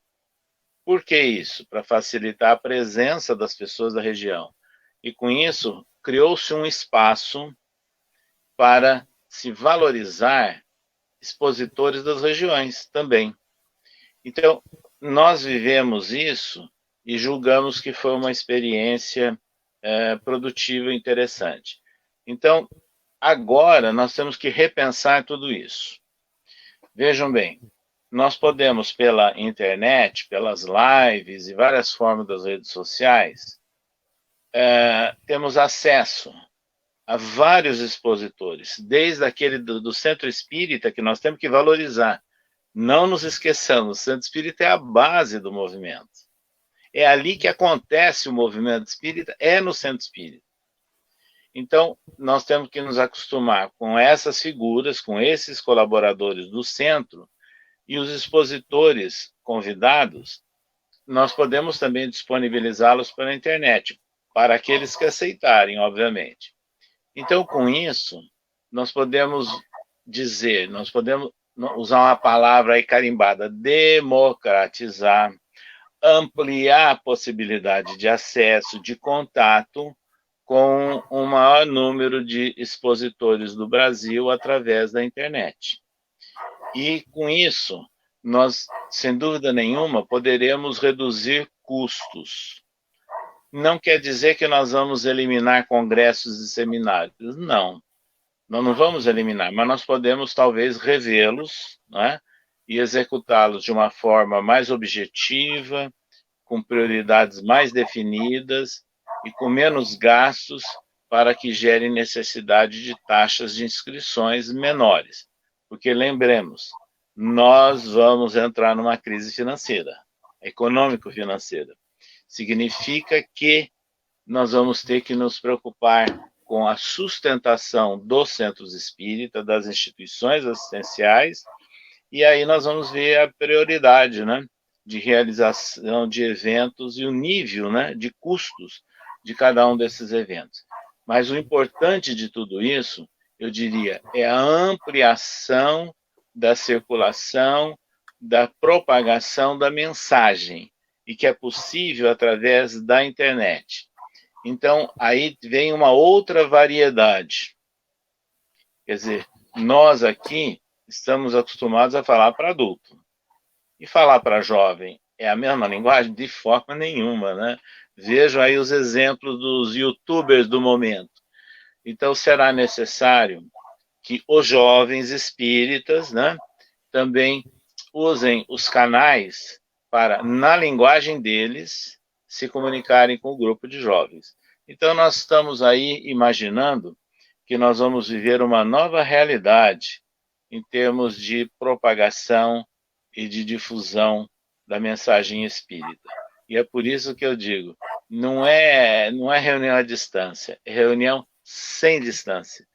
Speaker 2: Por que isso? Para facilitar a presença das pessoas da região. E com isso, criou-se um espaço para se valorizar expositores das regiões também. Então, nós vivemos isso e julgamos que foi uma experiência produtiva e interessante. Então, agora nós temos que repensar tudo isso. Vejam bem, nós podemos pela internet, pelas lives e várias formas das redes sociais, temos acesso a vários expositores, desde aquele do Centro Espírita, que nós temos que valorizar. Não nos esqueçamos, o Centro Espírita é a base do movimento. É ali que acontece o movimento espírita, é no Centro Espírita. Então, nós temos que nos acostumar com essas figuras, com esses colaboradores do centro, e os expositores convidados, nós podemos também disponibilizá-los pela internet, para aqueles que aceitarem, obviamente. Então, com isso, nós podemos dizer, nós podemos usar uma palavra aí carimbada, democratizar, ampliar a possibilidade de acesso, de contato com um maior número de expositores do Brasil através da internet. E, com isso, nós, sem dúvida nenhuma, poderemos reduzir custos. Não quer dizer que nós vamos eliminar congressos e seminários. Não, nós não vamos eliminar, mas nós podemos talvez revê-los, né, e executá-los de uma forma mais objetiva, com prioridades mais definidas e com menos gastos para que gerem necessidade de taxas de inscrições menores. Porque lembremos, nós vamos entrar numa crise financeira, econômico-financeira. Significa que nós vamos ter que nos preocupar com a sustentação dos centros espíritas, das instituições assistenciais, e aí nós vamos ver a prioridade, né, de realização de eventos e o nível, né, de custos de cada um desses eventos. Mas o importante de tudo isso, eu diria, é a ampliação da circulação, da propagação da mensagem, e que é possível através da internet. Então, aí vem uma outra variedade. Quer dizer, nós aqui estamos acostumados a falar para adulto. E falar para jovem é a mesma linguagem? De forma nenhuma, né? Vejam aí os exemplos dos youtubers do momento. Então, será necessário que os jovens espíritas, né, também usem os canais para, na linguagem deles, se comunicarem com o grupo de jovens. Então, nós estamos aí imaginando que nós vamos viver uma nova realidade em termos de propagação e de difusão da mensagem espírita. E é por isso que eu digo, não é reunião à distância, é reunião sem distância.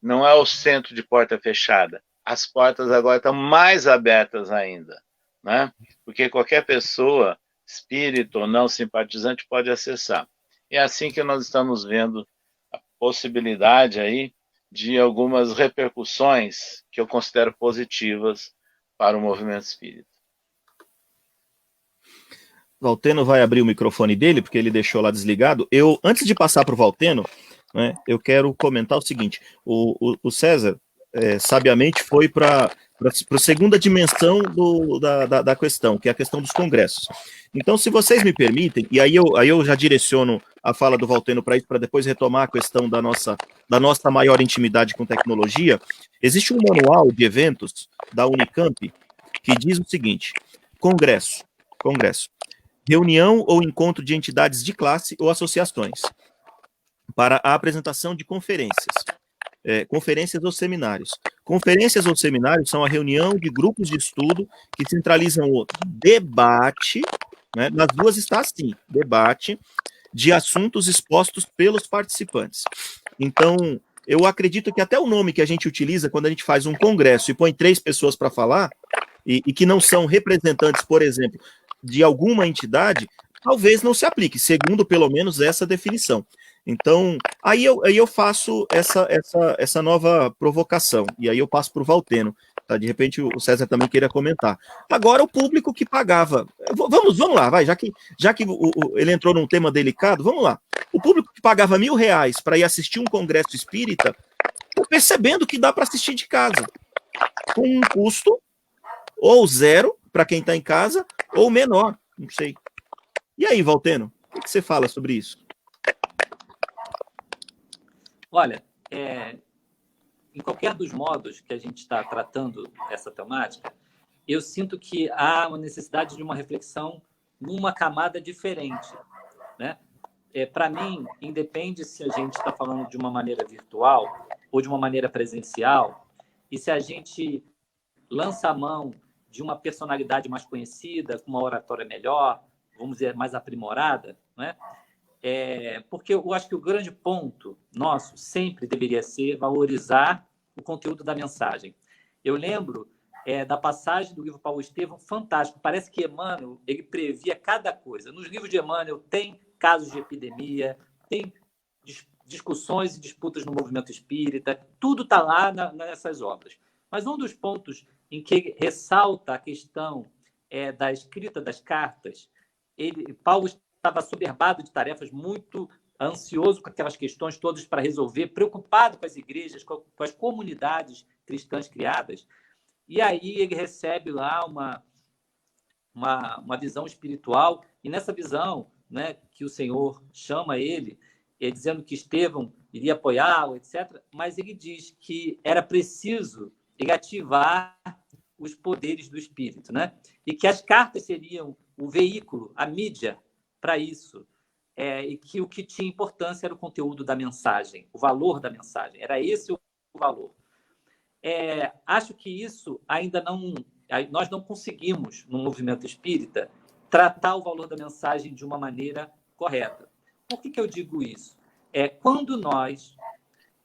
Speaker 2: Não é o centro de porta fechada. As portas agora estão mais abertas ainda, né? Porque qualquer pessoa, espírito ou não simpatizante, pode acessar. É assim que nós estamos vendo a possibilidade aí de algumas repercussões que eu considero positivas para o movimento espírita.
Speaker 1: Valteno vai abrir o microfone dele, porque ele deixou lá desligado. Antes de passar para o Valteno, né, eu quero comentar o seguinte: o César sabiamente, foi para a segunda dimensão da questão, que é a questão dos congressos. Então, se vocês me permitem, e aí eu já direciono a fala do Valteno para isso, para depois retomar a questão da nossa maior intimidade com tecnologia, existe um manual de eventos da Unicamp que diz o seguinte: congresso, reunião ou encontro de entidades de classe ou associações para a apresentação de conferências. Conferências ou seminários. Conferências ou seminários são a reunião de grupos de estudo que centralizam o debate, né, nas duas está assim, debate, de assuntos expostos pelos participantes. Então, eu acredito que até o nome que a gente utiliza quando a gente faz um congresso e põe 3 pessoas para falar, e que não são representantes, por exemplo, de alguma entidade, talvez não se aplique, segundo pelo menos essa definição. Então, aí eu faço essa nova provocação, e aí eu passo para o Valteno, tá? De repente o César também queria comentar. Agora, o público que pagava, vamos lá, vai, já que ele entrou num tema delicado, vamos lá. O público que pagava R$1.000 para ir assistir um congresso espírita, tô percebendo que dá para assistir de casa, com um custo ou zero para quem está em casa, ou menor, não sei. E aí, Valteno, o que você fala sobre isso?
Speaker 3: Olha, em qualquer dos modos que a gente está tratando essa temática, eu sinto que há uma necessidade de uma reflexão numa camada diferente, né? Para mim, independe se a gente está falando de uma maneira virtual ou de uma maneira presencial, e se a gente lança a mão de uma personalidade mais conhecida, com uma oratória melhor, vamos dizer, mais aprimorada, né? Porque eu acho que o grande ponto nosso sempre deveria ser valorizar o conteúdo da mensagem. Eu lembro da passagem do livro Paulo Estevão, fantástico. Parece que Emmanuel ele previa cada coisa. Nos livros de Emmanuel tem casos de epidemia, tem discussões e disputas no movimento espírita, tudo está lá nessas obras. Mas um dos pontos em que ele ressalta a questão da escrita das cartas, Paulo estava soberbado de tarefas, muito ansioso com aquelas questões todas para resolver, preocupado com as igrejas, com as comunidades cristãs criadas. E aí ele recebe lá uma visão espiritual, e nessa visão, né, que o Senhor chama ele, dizendo que Estevão iria apoiá-lo, etc., mas ele diz que era preciso ele ativar os poderes do espírito, né? E que as cartas seriam o veículo, a mídia, para isso, e que o que tinha importância era o conteúdo da mensagem, o valor da mensagem, era esse o valor. Acho que isso ainda nós não conseguimos, no movimento espírita, tratar o valor da mensagem de uma maneira correta. Por que eu digo isso? Quando nós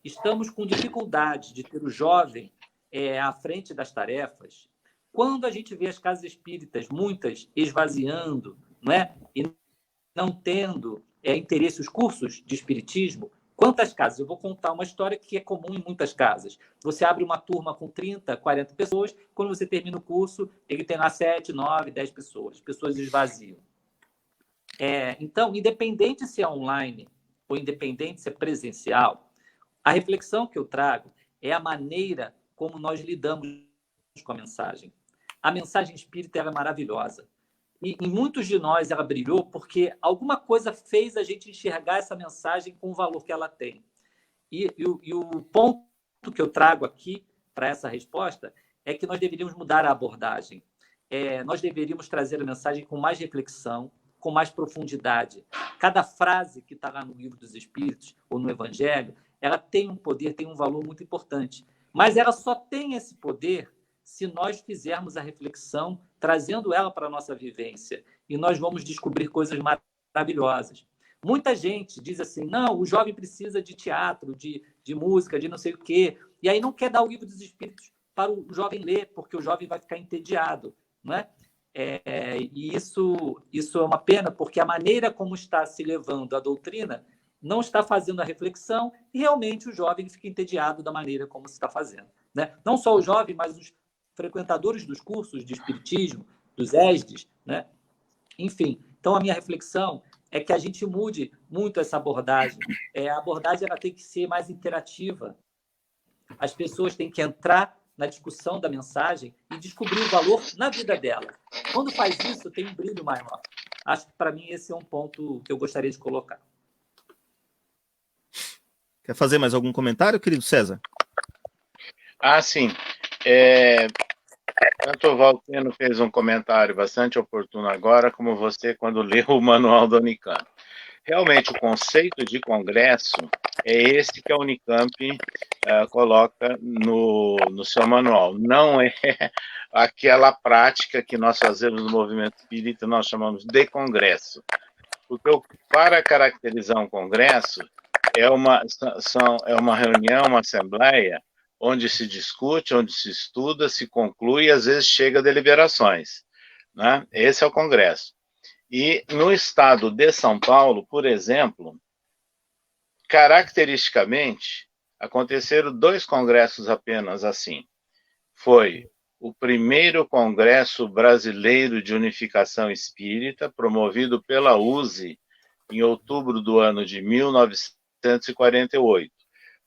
Speaker 3: estamos com dificuldade de ter o jovem à frente das tarefas, quando a gente vê as casas espíritas, muitas esvaziando, não é? E não tendo interesse os cursos de espiritismo, quantas casas? Eu vou contar uma história que é comum em muitas casas. Você abre uma turma com 30, 40 pessoas, quando você termina o curso, ele tem lá 7, 9, 10 pessoas. As pessoas esvaziam. Então, independente se é online ou independente se é presencial, a reflexão que eu trago é a maneira como nós lidamos com a mensagem. A mensagem espírita é maravilhosa. E em muitos de nós ela brilhou porque alguma coisa fez a gente enxergar essa mensagem com o valor que ela tem. E o ponto que eu trago aqui para essa resposta é que nós deveríamos mudar a abordagem. Nós deveríamos trazer a mensagem com mais reflexão, com mais profundidade. Cada frase que está lá no Livro dos Espíritos ou no Evangelho, ela tem um poder, tem um valor muito importante. Mas ela só tem esse poder se nós fizermos a reflexão, trazendo ela para a nossa vivência. E nós vamos descobrir coisas maravilhosas. Muita gente diz assim, não, o jovem precisa de teatro, de música, de não sei o quê. E aí não quer dar o Livro dos Espíritos para o jovem ler, porque o jovem vai ficar entediado. Não é? E isso é uma pena, porque a maneira como está se levando a doutrina não está fazendo a reflexão e realmente o jovem fica entediado da maneira como se está fazendo. Né? Não só o jovem, mas os frequentadores dos cursos de espiritismo, dos ESDs, né? Enfim, então a minha reflexão é que a gente mude muito essa abordagem. A abordagem ela tem que ser mais interativa. As pessoas têm que entrar na discussão da mensagem e descobrir o valor na vida dela. Quando faz isso, tem um brilho maior. Acho que, para mim, esse é um ponto que eu gostaria de colocar.
Speaker 1: Quer fazer mais algum comentário, querido César?
Speaker 2: Sim. Tanto o Valteno fez um comentário bastante oportuno agora, como você quando leu o manual da Unicamp. Realmente, o conceito de congresso é esse que a Unicamp coloca no seu manual. Não é aquela prática que nós fazemos no movimento espírita, nós chamamos de congresso. Porque para caracterizar um congresso, é uma reunião, uma assembleia, onde se discute, onde se estuda, se conclui e às vezes chega a deliberações, né? Esse é o congresso. E no estado de São Paulo, por exemplo, caracteristicamente, aconteceram 2 congressos apenas assim. Foi o primeiro Congresso Brasileiro de Unificação Espírita, promovido pela USE em outubro do ano de 1948.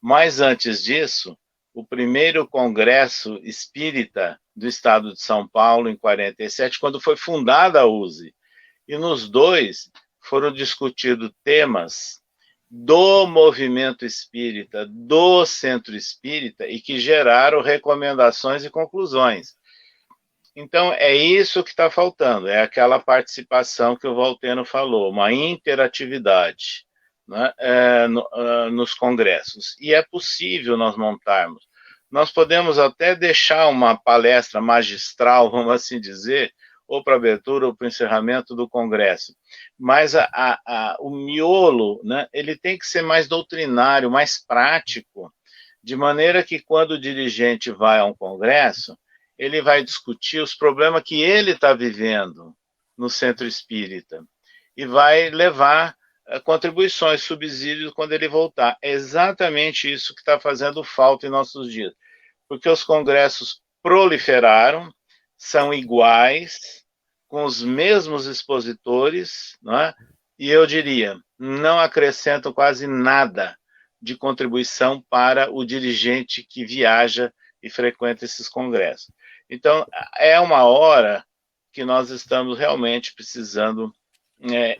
Speaker 2: Mas antes disso, o primeiro Congresso Espírita do Estado de São Paulo, em 47, quando foi fundada a USE. E nos 2 foram discutidos temas do movimento espírita, do centro espírita, e que geraram recomendações e conclusões. Então, é isso que está faltando, é aquela participação que o Valteno falou, uma interatividade, né, nos congressos. E é possível nós montarmos. Nós podemos até deixar uma palestra magistral, vamos assim dizer, ou para abertura ou para encerramento do Congresso. Mas o miolo, né, ele tem que ser mais doutrinário, mais prático, de maneira que quando o dirigente vai a um Congresso, ele vai discutir os problemas que ele está vivendo no centro espírita e vai levar contribuições, subsídios quando ele voltar. É exatamente isso que está fazendo falta em nossos dias, porque os congressos proliferaram, são iguais, com os mesmos expositores, né? E eu diria, não acrescentam quase nada de contribuição para o dirigente que viaja e frequenta esses congressos. Então, é uma hora que nós estamos realmente precisando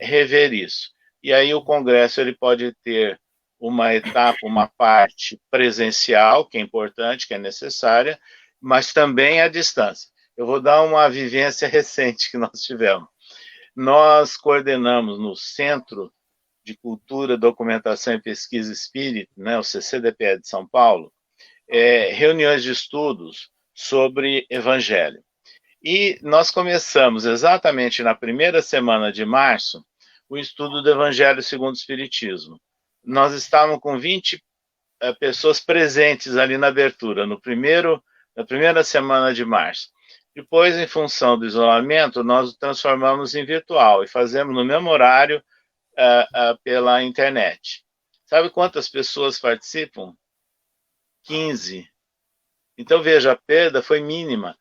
Speaker 2: rever isso. E aí o congresso ele pode ter uma etapa, uma parte presencial, que é importante, que é necessária, mas também à distância. Eu vou dar uma vivência recente que nós tivemos. Nós coordenamos no Centro de Cultura, Documentação e Pesquisa Espírita, né, o CCDPE de São Paulo, reuniões de estudos sobre Evangelho. E nós começamos exatamente na primeira semana de março o estudo do Evangelho segundo o Espiritismo. Nós estávamos com 20 pessoas presentes ali na abertura, na primeira semana de março. Depois, em função do isolamento, nós o transformamos em virtual e fazemos no mesmo horário pela internet. Sabe quantas pessoas participam? 15. Então, veja, a perda foi mínima.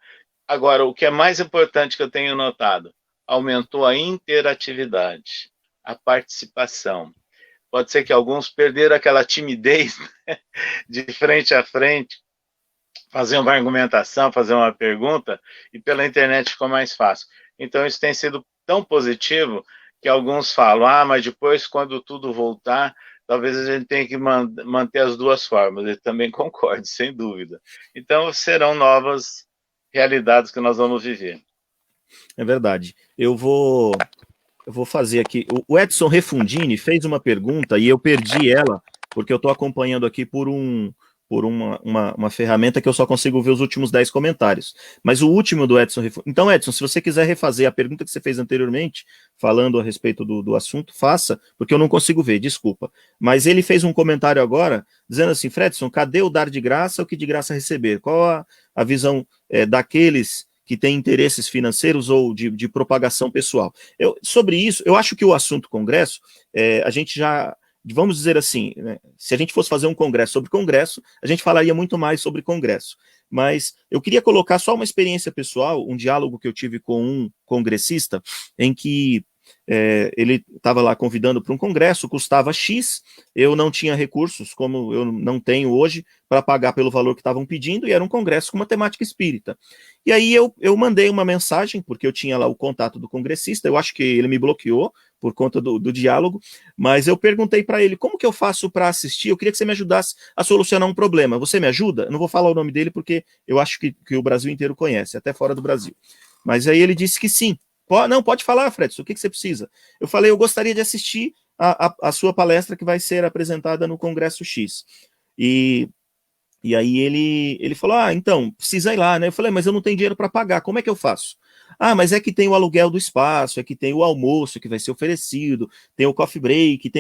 Speaker 2: Agora, o que é mais importante que eu tenho notado, aumentou a interatividade, a participação. Pode ser que alguns perderam aquela timidez, né, de frente a frente, fazer uma argumentação, fazer uma pergunta, e pela internet ficou mais fácil. Então, isso tem sido tão positivo que alguns falam, mas depois, quando tudo voltar, talvez a gente tenha que manter as 2 formas. Eu também concordo, sem dúvida. Então, serão novas realidades que nós vamos viver.
Speaker 1: É verdade. Eu vou fazer aqui. O Edson Refundini fez uma pergunta e eu perdi ela, porque eu estou acompanhando aqui por uma ferramenta que eu só consigo ver os últimos 10 comentários. Mas o último do Edson Refundini. Então, Edson, se você quiser refazer a pergunta que você fez anteriormente, falando a respeito do assunto, faça, porque eu não consigo ver, desculpa. Mas ele fez um comentário agora, dizendo assim, Fredson, cadê o dar de graça ou que de graça receber? Qual a visão daqueles que têm interesses financeiros ou de propagação pessoal? Sobre isso, eu acho que o assunto congresso, a gente já... Vamos dizer assim, né, se a gente fosse fazer um congresso sobre congresso, a gente falaria muito mais sobre congresso. Mas eu queria colocar só uma experiência pessoal, um diálogo que eu tive com um congressista, em que Ele estava lá convidando para um congresso, custava X, eu não tinha recursos, como eu não tenho hoje, para pagar pelo valor que estavam pedindo, e era um congresso com uma temática espírita. E aí eu mandei uma mensagem, porque eu tinha lá o contato do congressista, eu acho que ele me bloqueou por conta do diálogo, mas eu perguntei para ele, como que eu faço para assistir? Eu queria que você me ajudasse a solucionar um problema. Você me ajuda? Eu não vou falar o nome dele, porque eu acho que o Brasil inteiro conhece, até fora do Brasil. Mas aí ele disse que sim. Não, pode falar, Fredson, o que você precisa? Eu falei, eu gostaria de assistir a sua palestra que vai ser apresentada no Congresso X. E aí ele falou, então, precisa ir lá, né? Eu falei, mas eu não tenho dinheiro para pagar, como é que eu faço? Mas é que tem o aluguel do espaço, é que tem o almoço que vai ser oferecido, tem o coffee break,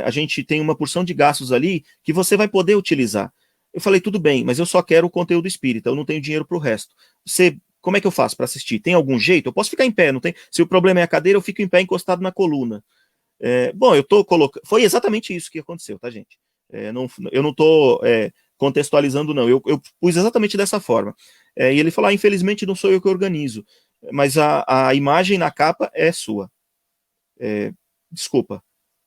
Speaker 1: a gente tem uma porção de gastos ali que você vai poder utilizar. Eu falei, tudo bem, mas eu só quero o conteúdo espírita, eu não tenho dinheiro para o resto. Como é que eu faço para assistir? Tem algum jeito? Eu posso ficar em pé, não tem? Se o problema é a cadeira, eu fico em pé encostado na coluna. Bom, eu tô colocando. Foi exatamente isso que aconteceu, tá, gente? Eu não tô contextualizando, não. Eu pus exatamente dessa forma. E ele falou: infelizmente não sou eu que organizo, mas a imagem na capa é sua. Desculpa.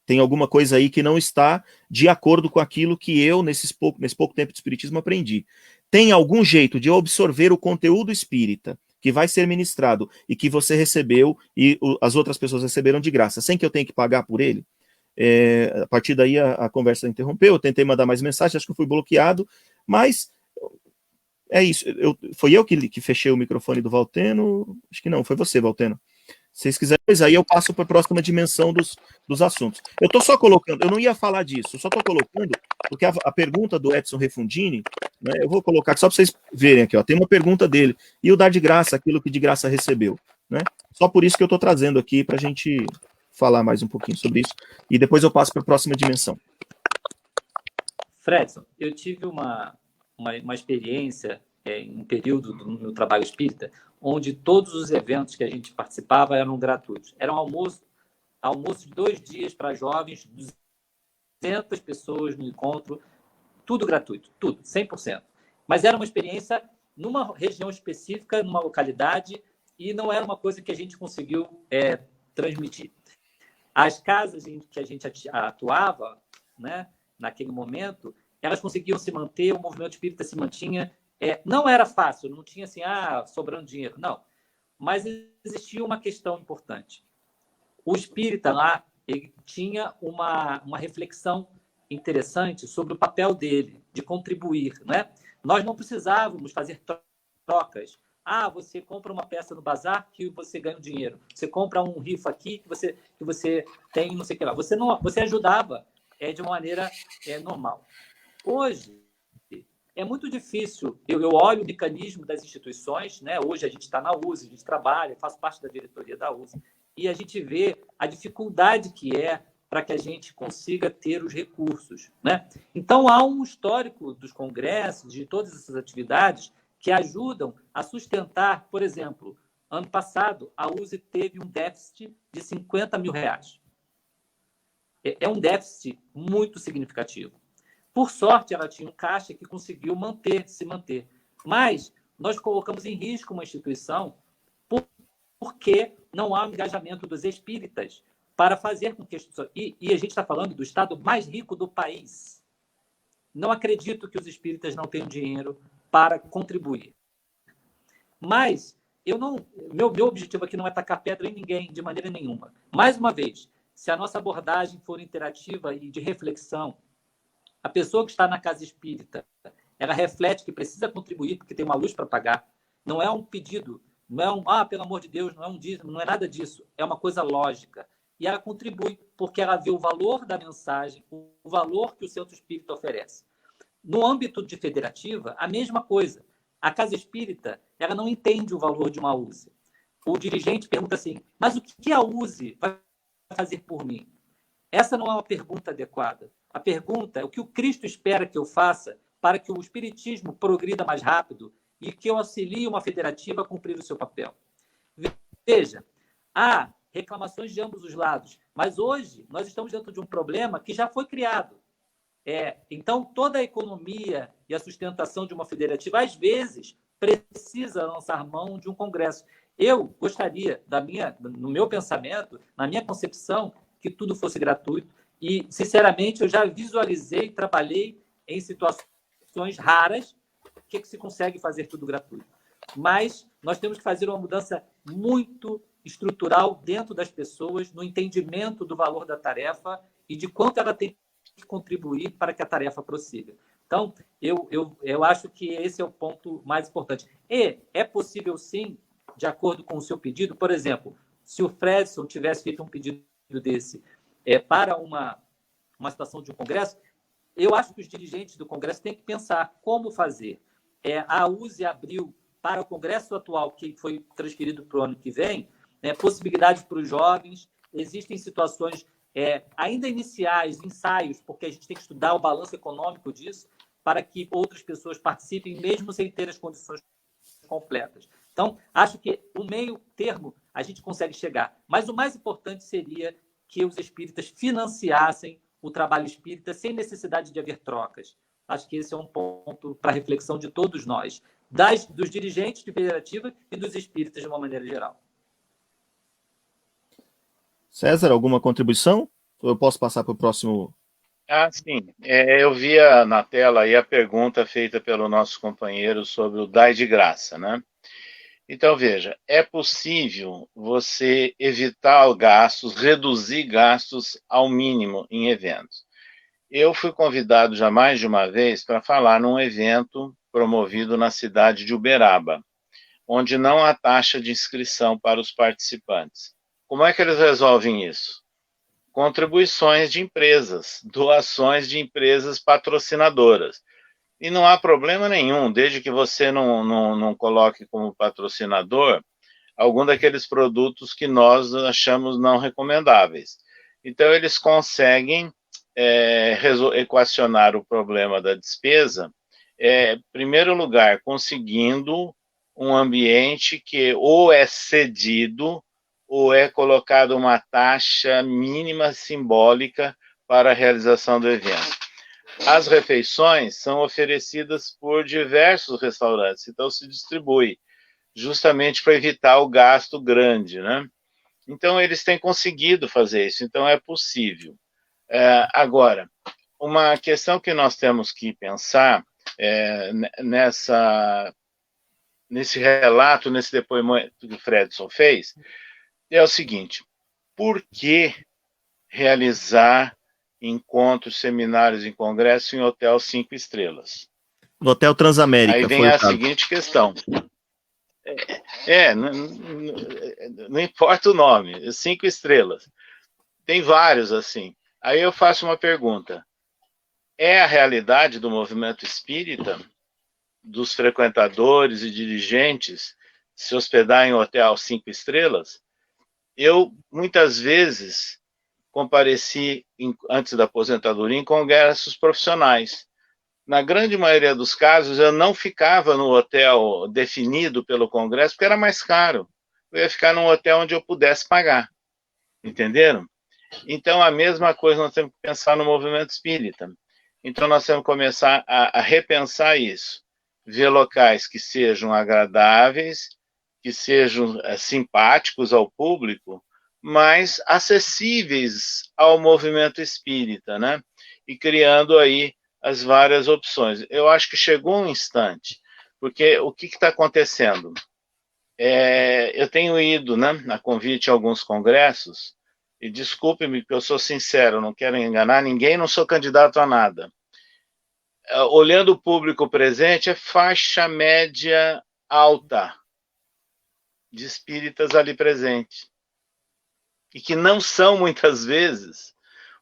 Speaker 1: Tem alguma coisa aí que não está de acordo com aquilo que eu, nesse pouco tempo de espiritismo, aprendi. Tem algum jeito de eu absorver o conteúdo espírita que vai ser ministrado e que você recebeu e as outras pessoas receberam de graça, sem que eu tenha que pagar por ele? A partir daí a conversa interrompeu, eu tentei mandar mais mensagens, acho que eu fui bloqueado, mas é isso. Foi eu que fechei o microfone do Valteno? Acho que não, foi você, Valteno. Se vocês quiserem, pois aí eu passo para a próxima dimensão dos assuntos. Eu estou só colocando, eu não ia falar disso, eu só estou colocando, porque a pergunta do Edson Refundini, né, eu vou colocar só para vocês verem aqui, ó, tem uma pergunta dele, e o dar de graça aquilo que de graça recebeu, né? Só por isso que eu estou trazendo aqui para a gente falar mais um pouquinho sobre isso, e depois eu passo para a próxima dimensão.
Speaker 3: Fredson, eu tive uma experiência em um período do meu trabalho espírita, onde todos os eventos que a gente participava eram gratuitos. Era um almoço de 2 dias para jovens, 200 pessoas no encontro, tudo gratuito, tudo, 100%. Mas era uma experiência numa região específica, numa localidade, e não era uma coisa que a gente conseguiu transmitir. As casas em que a gente atuava, né, naquele momento, elas conseguiam se manter, o movimento espírita se mantinha. Não era fácil, não tinha assim, sobrando dinheiro, não. Mas existia uma questão importante. O espírita lá, ele tinha uma reflexão interessante sobre o papel dele, de contribuir, né? Nós não precisávamos fazer trocas. Você compra uma peça no bazar que você ganha um dinheiro. Você compra um rifa aqui que você tem não sei o que lá. Você ajudava de uma maneira normal. Hoje, é muito difícil. Eu olho o mecanismo das instituições, né? Hoje a gente está na USE, a gente trabalha, faço parte da diretoria da USE, e a gente vê a dificuldade que é para que a gente consiga ter os recursos, né? Então, há um histórico dos congressos, de todas essas atividades, que ajudam a sustentar, por exemplo, ano passado, a USE teve um déficit de R$50 mil. É um déficit muito significativo. Por sorte, ela tinha um caixa que conseguiu se manter. Mas nós colocamos em risco uma instituição porque não há um engajamento dos espíritas para fazer com que... E a gente está falando do estado mais rico do país. Não acredito que os espíritas não tenham dinheiro para contribuir. Mas meu objetivo aqui não é tacar pedra em ninguém, de maneira nenhuma. Mais uma vez, se a nossa abordagem for interativa e de reflexão, a pessoa que está na casa espírita, ela reflete que precisa contribuir porque tem uma luz para pagar. Não é um pedido, não é um, pelo amor de Deus, não é um dízimo, não é nada disso. É uma coisa lógica. E ela contribui porque ela vê o valor da mensagem, o valor que o centro espírita oferece. No âmbito de federativa, a mesma coisa. A casa espírita, ela não entende o valor de uma USE. O dirigente pergunta assim, mas o que a USE vai fazer por mim? Essa não é uma pergunta adequada. A pergunta é o que o Cristo espera que eu faça para que o espiritismo progrida mais rápido e que eu auxilie uma federativa a cumprir o seu papel. Veja, há reclamações de ambos os lados, mas hoje nós estamos dentro de um problema que já foi criado. Então, toda a economia e a sustentação de uma federativa, às vezes, precisa lançar mão de um congresso. Eu gostaria, no meu pensamento, na minha concepção, que tudo fosse gratuito. E, sinceramente, eu já visualizei e trabalhei em situações raras que se consegue fazer tudo gratuito. Mas nós temos que fazer uma mudança muito estrutural dentro das pessoas, no entendimento do valor da tarefa e de quanto ela tem que contribuir para que a tarefa prossiga. Então, eu acho que esse é o ponto mais importante. E é possível, sim, de acordo com o seu pedido, por exemplo, se o Fredson tivesse feito um pedido desse para uma situação de um congresso, eu acho que os dirigentes do congresso têm que pensar como fazer. A USE abriu para o congresso atual, que foi transferido para o ano que vem, possibilidades para os jovens, existem situações ainda iniciais, ensaios, porque a gente tem que estudar o balanço econômico disso, para que outras pessoas participem, mesmo sem ter as condições completas. Então, acho que o meio termo a gente consegue chegar. Mas o mais importante seria que os espíritas financiassem o trabalho espírita sem necessidade de haver trocas. Acho que esse é um ponto para reflexão de todos nós, dos dirigentes de federativa e dos espíritas de uma maneira geral.
Speaker 1: César, alguma contribuição? Ou eu posso passar para o próximo?
Speaker 2: Sim. Eu via na tela aí a pergunta feita pelo nosso companheiro sobre o Dai de Graça, né? Então, veja, é possível você evitar gastos, reduzir gastos ao mínimo em eventos. Eu fui convidado já mais de uma vez para falar num evento promovido na cidade de Uberaba, onde não há taxa de inscrição para os participantes. Como é que eles resolvem isso? Contribuições de empresas, doações de empresas patrocinadoras. E não há problema nenhum, desde que você não coloque como patrocinador algum daqueles produtos que nós achamos não recomendáveis. Então, eles conseguem equacionar o problema da despesa, em primeiro lugar, conseguindo um ambiente que ou é cedido ou é colocada uma taxa mínima simbólica para a realização do evento. As refeições são oferecidas por diversos restaurantes, então se distribui, justamente para evitar o gasto grande, né? Então, eles têm conseguido fazer isso, então é possível. Agora, uma questão que nós temos que pensar nesse relato, nesse depoimento que o Fredson fez, é o seguinte: por que realizar encontros, seminários e congressos em hotel 5 estrelas?
Speaker 1: No Hotel Transamérica.
Speaker 2: Aí vem a seguinte questão. Não importa o nome, 5 estrelas. Tem vários assim. Aí eu faço uma pergunta. É a realidade do movimento espírita, dos frequentadores e dirigentes, se hospedar em hotel 5 estrelas? Eu, muitas vezes, compareci, antes da aposentadoria, em congressos profissionais. Na grande maioria dos casos, eu não ficava no hotel definido pelo congresso, porque era mais caro. Eu ia ficar num hotel onde eu pudesse pagar. Entenderam? Então, a mesma coisa nós temos que pensar no movimento espírita. Então, nós temos que começar a repensar isso. Ver locais que sejam agradáveis, que sejam simpáticos ao público, mas acessíveis ao movimento espírita, né? E criando aí as várias opções. Eu acho que chegou um instante, porque o que está acontecendo? Eu tenho ido, né, a convite a alguns congressos, e desculpe-me que eu sou sincero, não quero enganar ninguém, não sou candidato a nada. Olhando o público presente, é faixa média alta de espíritas ali presente. E que não são, muitas vezes,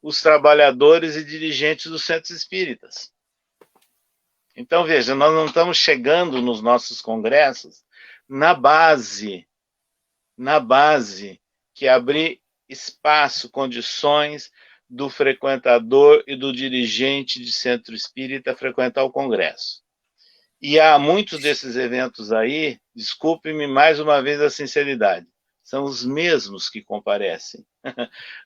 Speaker 2: os trabalhadores e dirigentes dos centros espíritas. Então, veja, nós não estamos chegando nos nossos congressos na base que abrir espaço, condições do frequentador e do dirigente de centro espírita frequentar o congresso. E há muitos desses eventos aí, desculpe-me mais uma vez a sinceridade, são os mesmos que comparecem.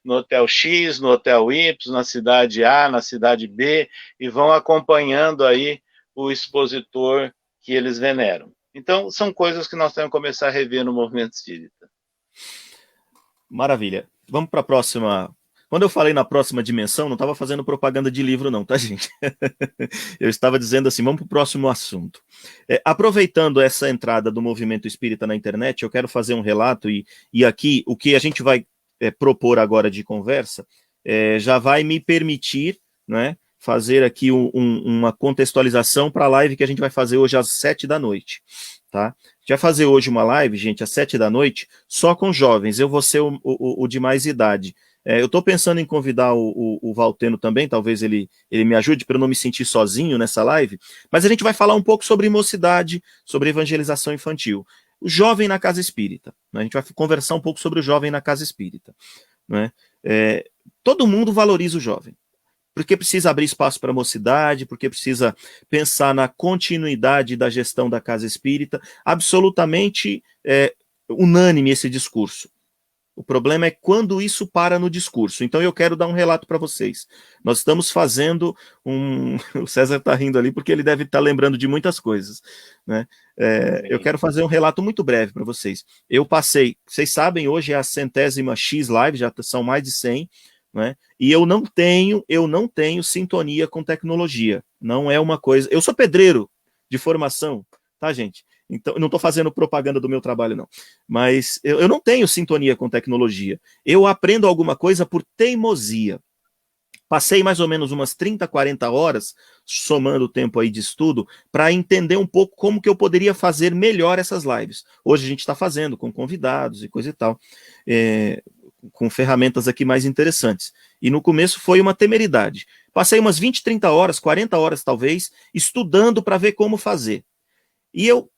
Speaker 2: No hotel X, no hotel Y, na cidade A, na cidade B, e vão acompanhando aí o expositor que eles veneram. Então, são coisas que nós temos que começar a rever no movimento espírita.
Speaker 1: Maravilha. Vamos para a próxima. Quando eu falei na próxima dimensão, não estava fazendo propaganda de livro, não, tá, gente? Eu estava dizendo assim, vamos para o próximo assunto. Aproveitando essa entrada do movimento espírita na internet, eu quero fazer um relato, e aqui o que a gente vai propor agora de conversa já vai me permitir, né, fazer aqui uma contextualização para a live que a gente vai fazer hoje às 7 da noite, tá? A gente vai fazer hoje uma live, gente, às 7 da noite, só com jovens. Eu vou ser o de mais idade. Eu estou pensando em convidar o Valteno também, talvez ele me ajude para eu não me sentir sozinho nessa live, mas a gente vai falar um pouco sobre mocidade, sobre evangelização infantil. O jovem na casa espírita, né? A gente vai conversar um pouco sobre o jovem na casa espírita, né? Todo mundo valoriza o jovem, porque precisa abrir espaço para a mocidade, porque precisa pensar na continuidade da gestão da casa espírita, absolutamente unânime esse discurso. O problema é quando isso para no discurso. Então eu quero dar um relato para vocês. Nós estamos fazendo O César está rindo ali porque ele deve estar lembrando de muitas coisas, né? Eu quero fazer um relato muito breve para vocês. Eu passei, vocês sabem, hoje é a 100ª X live, já são mais de 100, né? E eu não tenho sintonia com tecnologia. Não é uma coisa... Eu sou pedreiro de formação, tá, gente? Então, eu não estou fazendo propaganda do meu trabalho, não. Mas eu não tenho sintonia com tecnologia. Eu aprendo alguma coisa por teimosia. Passei mais ou menos umas 30, 40 horas, somando o tempo aí de estudo, para entender um pouco como que eu poderia fazer melhor essas lives. Hoje a gente está fazendo com convidados e coisa e tal, com ferramentas aqui mais interessantes. E no começo foi uma temeridade. Passei umas 20, 30 horas, 40 horas talvez, estudando para ver como fazer. E eu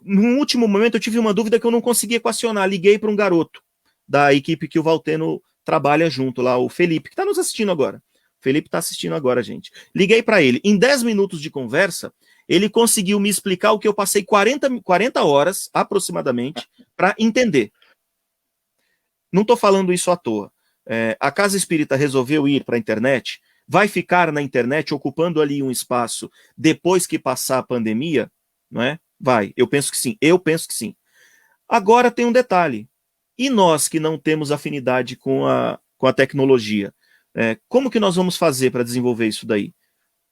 Speaker 1: no último momento eu tive uma dúvida que eu não conseguia equacionar. Liguei para um garoto da equipe que o Valteno trabalha junto lá, o Felipe, que está nos assistindo agora. O Felipe está assistindo agora, gente. Liguei para ele. Em 10 minutos de conversa, ele conseguiu me explicar o que eu passei 40 horas, aproximadamente, para entender. Não estou falando isso à toa. A Casa Espírita resolveu ir para a internet, vai ficar na internet ocupando ali um espaço depois que passar a pandemia, não é? Vai, eu penso que sim. Agora tem um detalhe. E nós que não temos afinidade com a tecnologia, como que nós vamos fazer para desenvolver isso daí?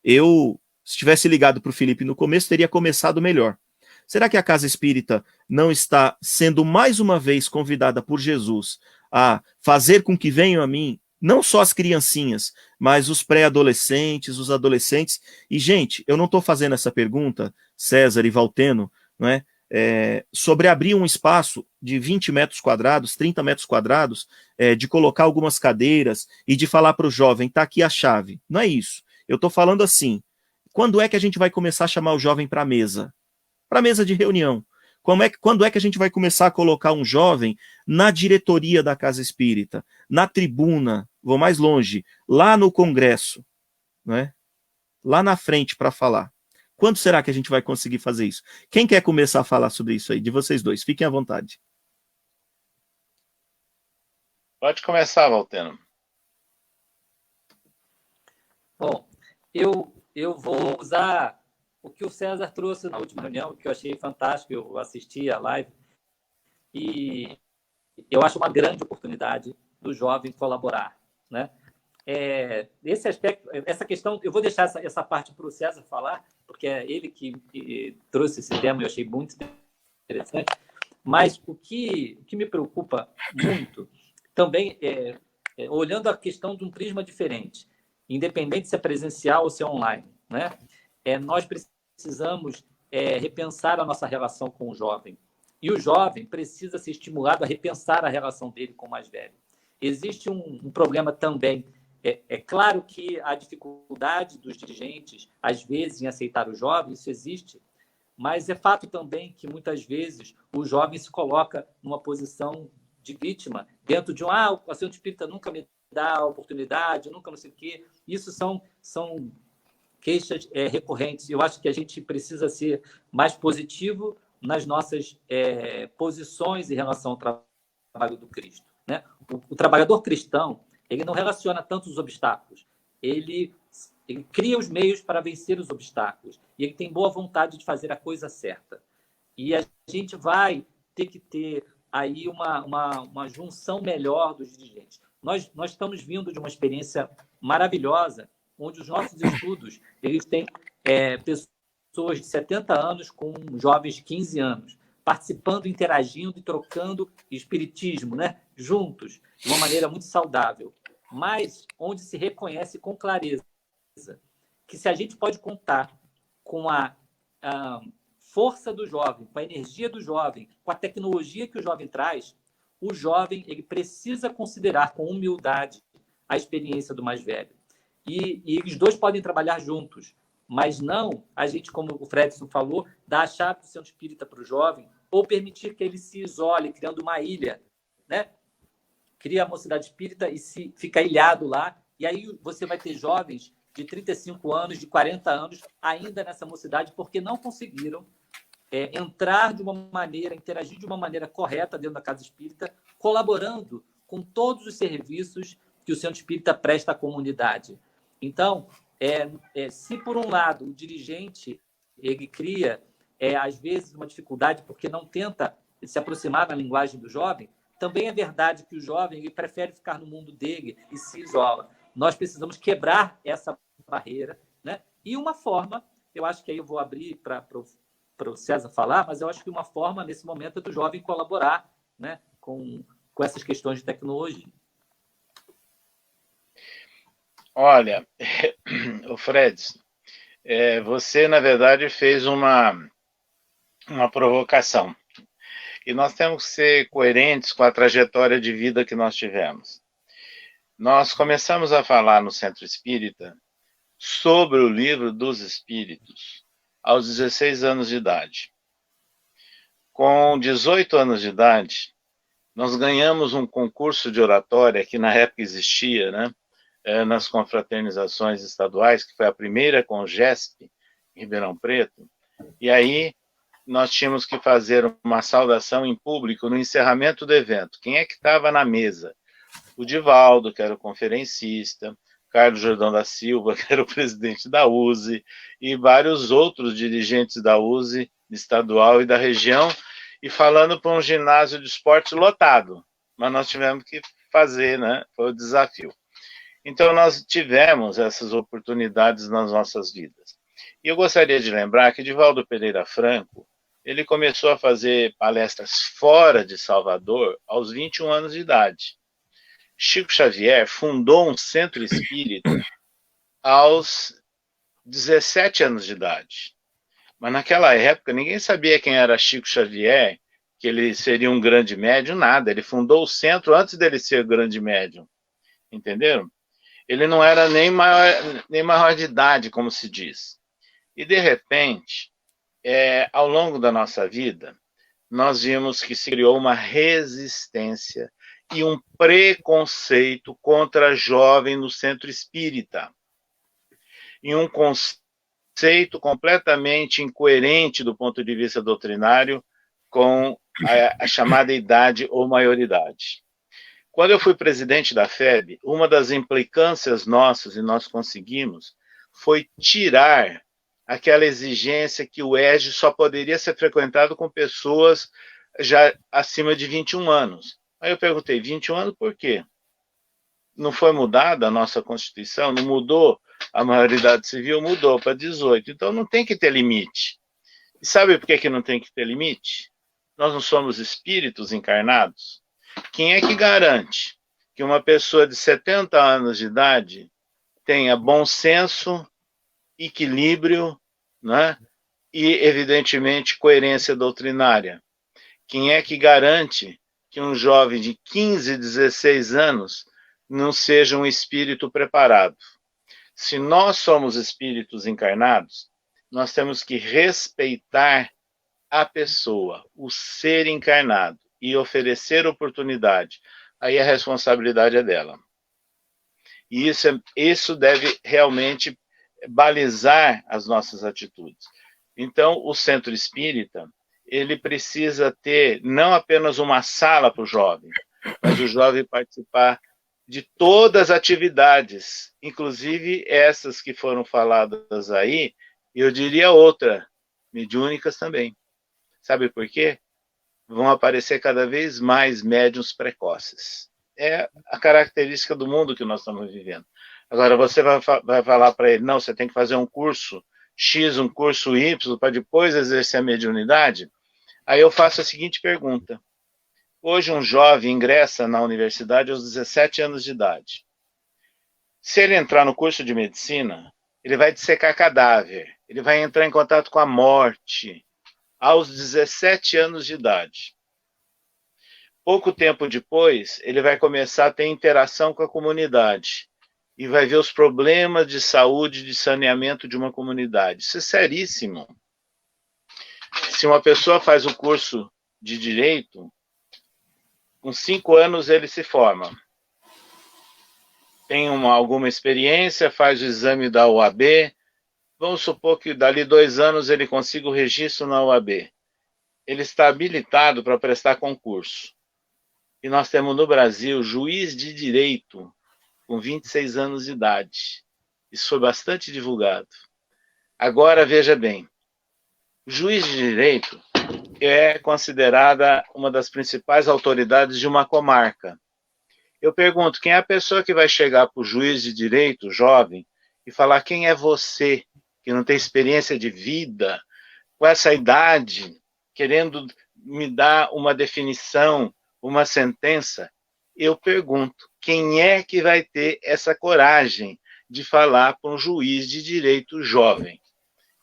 Speaker 1: Se tivesse ligado para o Felipe no começo, teria começado melhor. Será que a Casa Espírita não está sendo mais uma vez convidada por Jesus a fazer com que venham a mim, não só as criancinhas, mas os pré-adolescentes, os adolescentes? E, gente, eu não estou fazendo essa pergunta, César e Valteno, não é? Sobre abrir um espaço de 20 metros quadrados, 30 metros quadrados, de colocar algumas cadeiras e de falar para o jovem, tá aqui a chave. Não é isso. Eu estou falando assim, quando é que a gente vai começar a chamar o jovem para a mesa? Para a mesa de reunião. Quando é que a gente vai começar a colocar um jovem na diretoria da Casa Espírita, na tribuna, vou mais longe, lá no congresso, não é? Lá na frente para falar? Quando será que a gente vai conseguir fazer isso? Quem quer começar a falar sobre isso aí? De vocês dois, fiquem à vontade.
Speaker 2: Pode começar, Valteno.
Speaker 3: Bom, eu vou usar o que o César trouxe na última reunião, que eu achei fantástico. Eu assisti a live e eu acho uma grande oportunidade do jovem colaborar, né? Esse aspecto, essa questão, eu vou deixar essa parte para o César falar, porque é ele que trouxe esse tema e eu achei muito interessante. Mas o que me preocupa muito também olhando a questão de um prisma diferente, independente se é presencial ou se é online, né? Nós precisamos repensar a nossa relação com o jovem. E o jovem precisa ser estimulado a repensar a relação dele com o mais velho. Existe um problema também. É claro que a dificuldade dos dirigentes, às vezes, em aceitar o jovem, isso existe, mas é fato também que, muitas vezes, o jovem se coloca numa posição de vítima, dentro de o centro espírita nunca me dá a oportunidade, nunca não sei o quê. Isso são queixas recorrentes. Eu acho que a gente precisa ser mais positivo nas nossas posições em relação ao trabalho do Cristo, né? O trabalhador cristão, ele não relaciona tantos obstáculos. Ele cria os meios para vencer os obstáculos. E ele tem boa vontade de fazer a coisa certa. E a gente vai ter que ter aí uma junção melhor dos dirigentes. Nós estamos vindo de uma experiência maravilhosa, onde os nossos estudos eles têm pessoas de 70 anos com jovens de 15 anos, participando, interagindo e trocando espiritismo, né? Juntos, de uma maneira muito saudável, mas onde se reconhece com clareza que se a gente pode contar com a força do jovem, com a energia do jovem, com a tecnologia que o jovem traz, o jovem ele precisa considerar com humildade a experiência do mais velho. E os dois podem trabalhar juntos, mas não a gente, como o Fredson falou, dar a chave do centro espírita para o jovem ou permitir que ele se isole, criando uma ilha, né? Cria a mocidade espírita e fica ilhado lá, e aí você vai ter jovens de 35 anos, de 40 anos, ainda nessa mocidade, porque não conseguiram entrar de uma maneira, interagir de uma maneira correta dentro da casa espírita, colaborando com todos os serviços que o centro espírita presta à comunidade. Então, se por um lado o dirigente ele cria, às vezes, uma dificuldade porque não tenta se aproximar da linguagem do jovem, também é verdade que o jovem ele prefere ficar no mundo dele e se isola. Nós precisamos quebrar essa barreira, né? E uma forma, eu acho que aí eu vou abrir para o César falar, mas eu acho que uma forma, nesse momento, é do jovem colaborar, né, com essas questões de tecnologia.
Speaker 2: Olha, o Fred, você, na verdade, fez uma provocação. E nós temos que ser coerentes com a trajetória de vida que nós tivemos. Nós começamos a falar no Centro Espírita sobre o Livro dos Espíritos aos 16 anos de idade. Com 18 anos de idade, nós ganhamos um concurso de oratória que na época existia, né? Nas confraternizações estaduais, que foi a primeira com o GESP, em Ribeirão Preto, e aí nós tínhamos que fazer uma saudação em público no encerramento do evento. Quem é que estava na mesa? O Divaldo, que era o conferencista, Carlos Jordão da Silva, que era o presidente da USE, e vários outros dirigentes da USE, estadual e da região, e falando para um ginásio de esporte lotado. Mas nós tivemos que fazer, né? Foi o desafio. Então, nós tivemos essas oportunidades nas nossas vidas. E eu gostaria de lembrar que Divaldo Pereira Franco, ele começou a fazer palestras fora de Salvador aos 21 anos de idade. Chico Xavier fundou um centro espírita aos 17 anos de idade. Mas naquela época, ninguém sabia quem era Chico Xavier, que ele seria um grande médium, nada. Ele fundou o centro antes dele ser grande médium. Entenderam? Ele não era nem maior de idade, como se diz. E, de repente, ao longo da nossa vida, nós vimos que se criou uma resistência e um preconceito contra jovem no centro espírita. E um conceito completamente incoerente do ponto de vista doutrinário com a chamada idade ou maioridade. Quando eu fui presidente da FEB, uma das implicâncias nossas, e nós conseguimos, foi tirar aquela exigência que o EJE só poderia ser frequentado com pessoas já acima de 21 anos. Aí eu perguntei, 21 anos por quê? Não foi mudada a nossa Constituição? Não mudou a maioridade civil? Mudou para 18. Então não tem que ter limite. E sabe por que não tem que ter limite? Nós não somos espíritos encarnados? Quem é que garante que uma pessoa de 70 anos de idade tenha bom senso, equilíbrio, né? E, evidentemente, coerência doutrinária? Quem é que garante que um jovem de 15, 16 anos não seja um espírito preparado? Se nós somos espíritos encarnados, nós temos que respeitar a pessoa, o ser encarnado, e oferecer oportunidade. Aí a responsabilidade é dela. E isso deve realmente balizar as nossas atitudes. Então, o centro espírita, ele precisa ter não apenas uma sala para o jovem, mas o jovem participar de todas as atividades, inclusive essas que foram faladas aí, e eu diria outra, mediúnicas também. Sabe por quê? Vão aparecer cada vez mais médiuns precoces. É a característica do mundo que nós estamos vivendo. Agora, você vai falar para ele, não, você tem que fazer um curso X, um curso Y, para depois exercer a mediunidade? Aí eu faço a seguinte pergunta. Hoje um jovem ingressa na universidade aos 17 anos de idade. Se ele entrar no curso de medicina, ele vai dissecar cadáver, ele vai entrar em contato com a morte aos 17 anos de idade. Pouco tempo depois, ele vai começar a ter interação com a comunidade e vai ver os problemas de saúde, de saneamento de uma comunidade. Isso é seríssimo. Se uma pessoa faz o curso de direito, com 5 anos ele se forma. Tem alguma experiência, faz o exame da OAB. Vamos supor que dali 2 anos ele consiga o registro na OAB. Ele está habilitado para prestar concurso. E nós temos no Brasil juiz de direito com 26 anos de idade. Isso foi bastante divulgado. Agora, veja bem, o juiz de direito é considerada uma das principais autoridades de uma comarca. Eu pergunto, quem é a pessoa que vai chegar para o juiz de direito, jovem, e falar quem é você, que não tem experiência de vida, com essa idade, querendo me dar uma definição, uma sentença? Eu pergunto, quem é que vai ter essa coragem de falar para um juiz de direito jovem?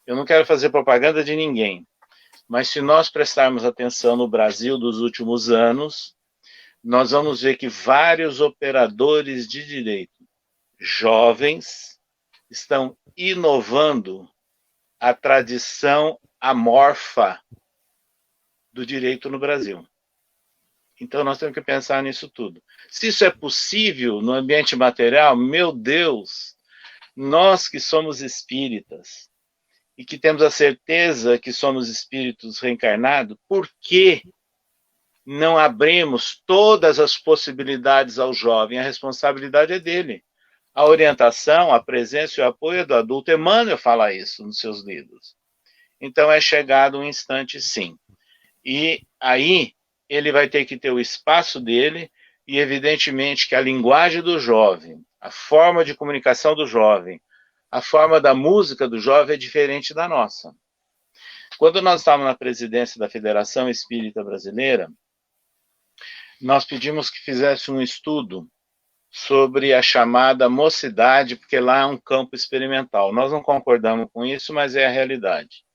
Speaker 2: Eu não quero fazer propaganda de ninguém, mas se nós prestarmos atenção no Brasil dos últimos anos, nós vamos ver que vários operadores de direito jovens estão inovando a tradição amorfa do direito no Brasil. Então nós temos que pensar nisso tudo. Se isso é possível no ambiente material, meu Deus, nós que somos espíritas e que temos a certeza que somos espíritos reencarnados, por que não abrimos todas as possibilidades ao jovem? A responsabilidade é dele. A orientação, a presença e o apoio é do adulto. Emmanuel fala isso nos seus livros. Então é chegado um instante, sim. E aí ele vai ter que ter o espaço dele e, evidentemente, que a linguagem do jovem, a forma de comunicação do jovem, a forma da música do jovem é diferente da nossa. Quando nós estávamos na presidência da Federação Espírita Brasileira, nós pedimos que fizesse um estudo sobre a chamada mocidade, porque lá é um campo experimental. Nós não concordamos com isso, mas é a realidade.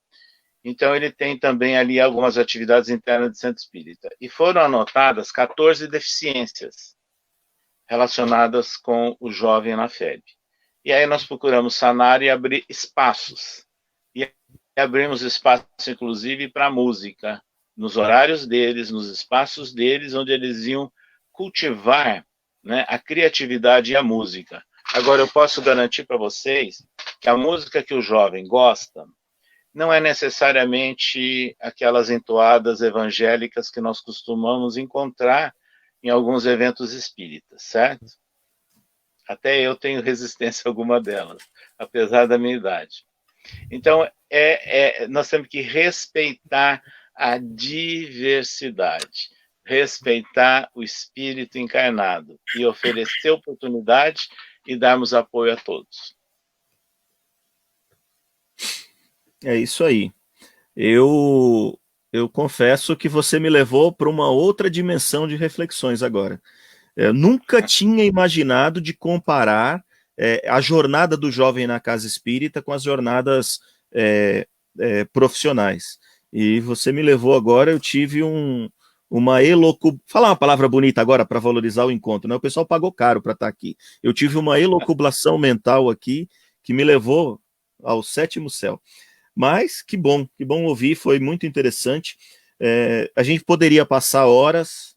Speaker 2: Então, ele tem também ali algumas atividades internas de centro espírita. E foram anotadas 14 deficiências relacionadas com o jovem na FEB. E aí nós procuramos sanar e abrir espaços. E abrimos espaço, inclusive, para a música, nos horários deles, nos espaços deles, onde eles iam cultivar, né, a criatividade e a música. Agora, eu posso garantir para vocês que a música que o jovem gosta não é necessariamente aquelas entoadas evangélicas que nós costumamos encontrar em alguns eventos espíritas, certo? Até eu tenho resistência a alguma delas, apesar da minha idade. Então, nós temos que respeitar a diversidade, respeitar o espírito encarnado e oferecer oportunidade e darmos apoio a todos.
Speaker 1: É isso aí. Eu confesso que você me levou para uma outra dimensão de reflexões agora. Eu nunca tinha imaginado de comparar a jornada do jovem na casa espírita com as jornadas profissionais. E você me levou agora, eu tive uma elocubração. Falar uma palavra bonita agora para valorizar o encontro, né? O pessoal pagou caro para estar aqui. Eu tive uma elocubração mental aqui que me levou ao sétimo céu. Mas que bom ouvir, foi muito interessante. A gente poderia passar horas,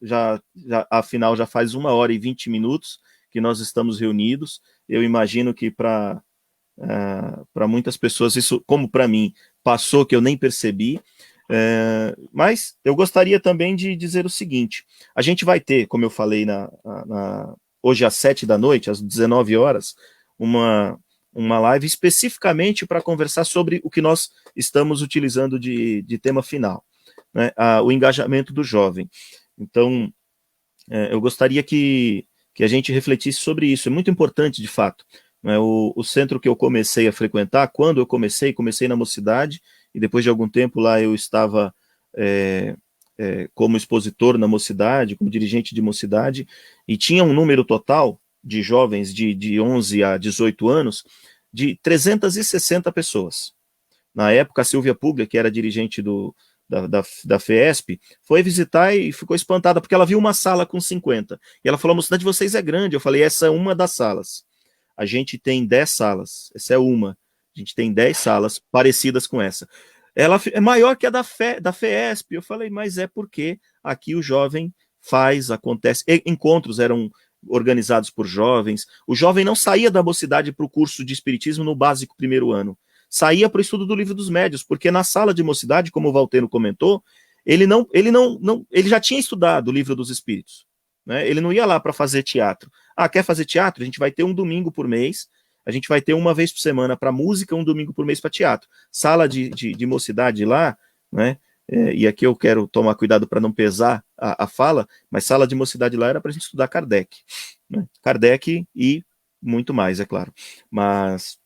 Speaker 1: afinal já faz 1h20 que nós estamos reunidos. Eu imagino que para muitas pessoas, isso, como para mim, passou que eu nem percebi. Mas eu gostaria também de dizer o seguinte: a gente vai ter, como eu falei, hoje às 19h, às 19 horas, uma live especificamente para conversar sobre o que nós estamos utilizando de tema final. né, o engajamento do jovem. Então, eu gostaria que a gente refletisse sobre isso. É muito importante, de fato. Né, o centro que eu comecei a frequentar, quando eu comecei na Mocidade, e depois de algum tempo lá eu estava como expositor na Mocidade, como dirigente de Mocidade, e tinha um número total de jovens de 11 a 18 anos de 360 pessoas. Na época, a Silvia Puglia, que era dirigente da FESP, foi visitar e ficou espantada, porque ela viu uma sala com 50. E ela falou, a Mocidade de vocês é grande. Eu falei, essa é uma das salas. A gente tem 10 salas, essa é uma. A gente tem 10 salas parecidas com essa. Ela é maior que a da FESP. Eu falei, mas é porque aqui o jovem acontece. Encontros eram organizados por jovens. O jovem não saía da Mocidade para o curso de Espiritismo no básico primeiro ano. Saía para o estudo do Livro dos Médiuns, porque na sala de Mocidade, como o Valteno comentou, ele já tinha estudado o Livro dos Espíritos. Né? Ele não ia lá para fazer teatro. Quer fazer teatro? A gente vai ter um domingo por mês, a gente vai ter uma vez por semana para música, um domingo por mês para teatro. Sala de Mocidade lá, né? E aqui eu quero tomar cuidado para não pesar a fala, mas sala de Mocidade lá era para a gente estudar Kardec. Né? Kardec e muito mais, é claro. Mas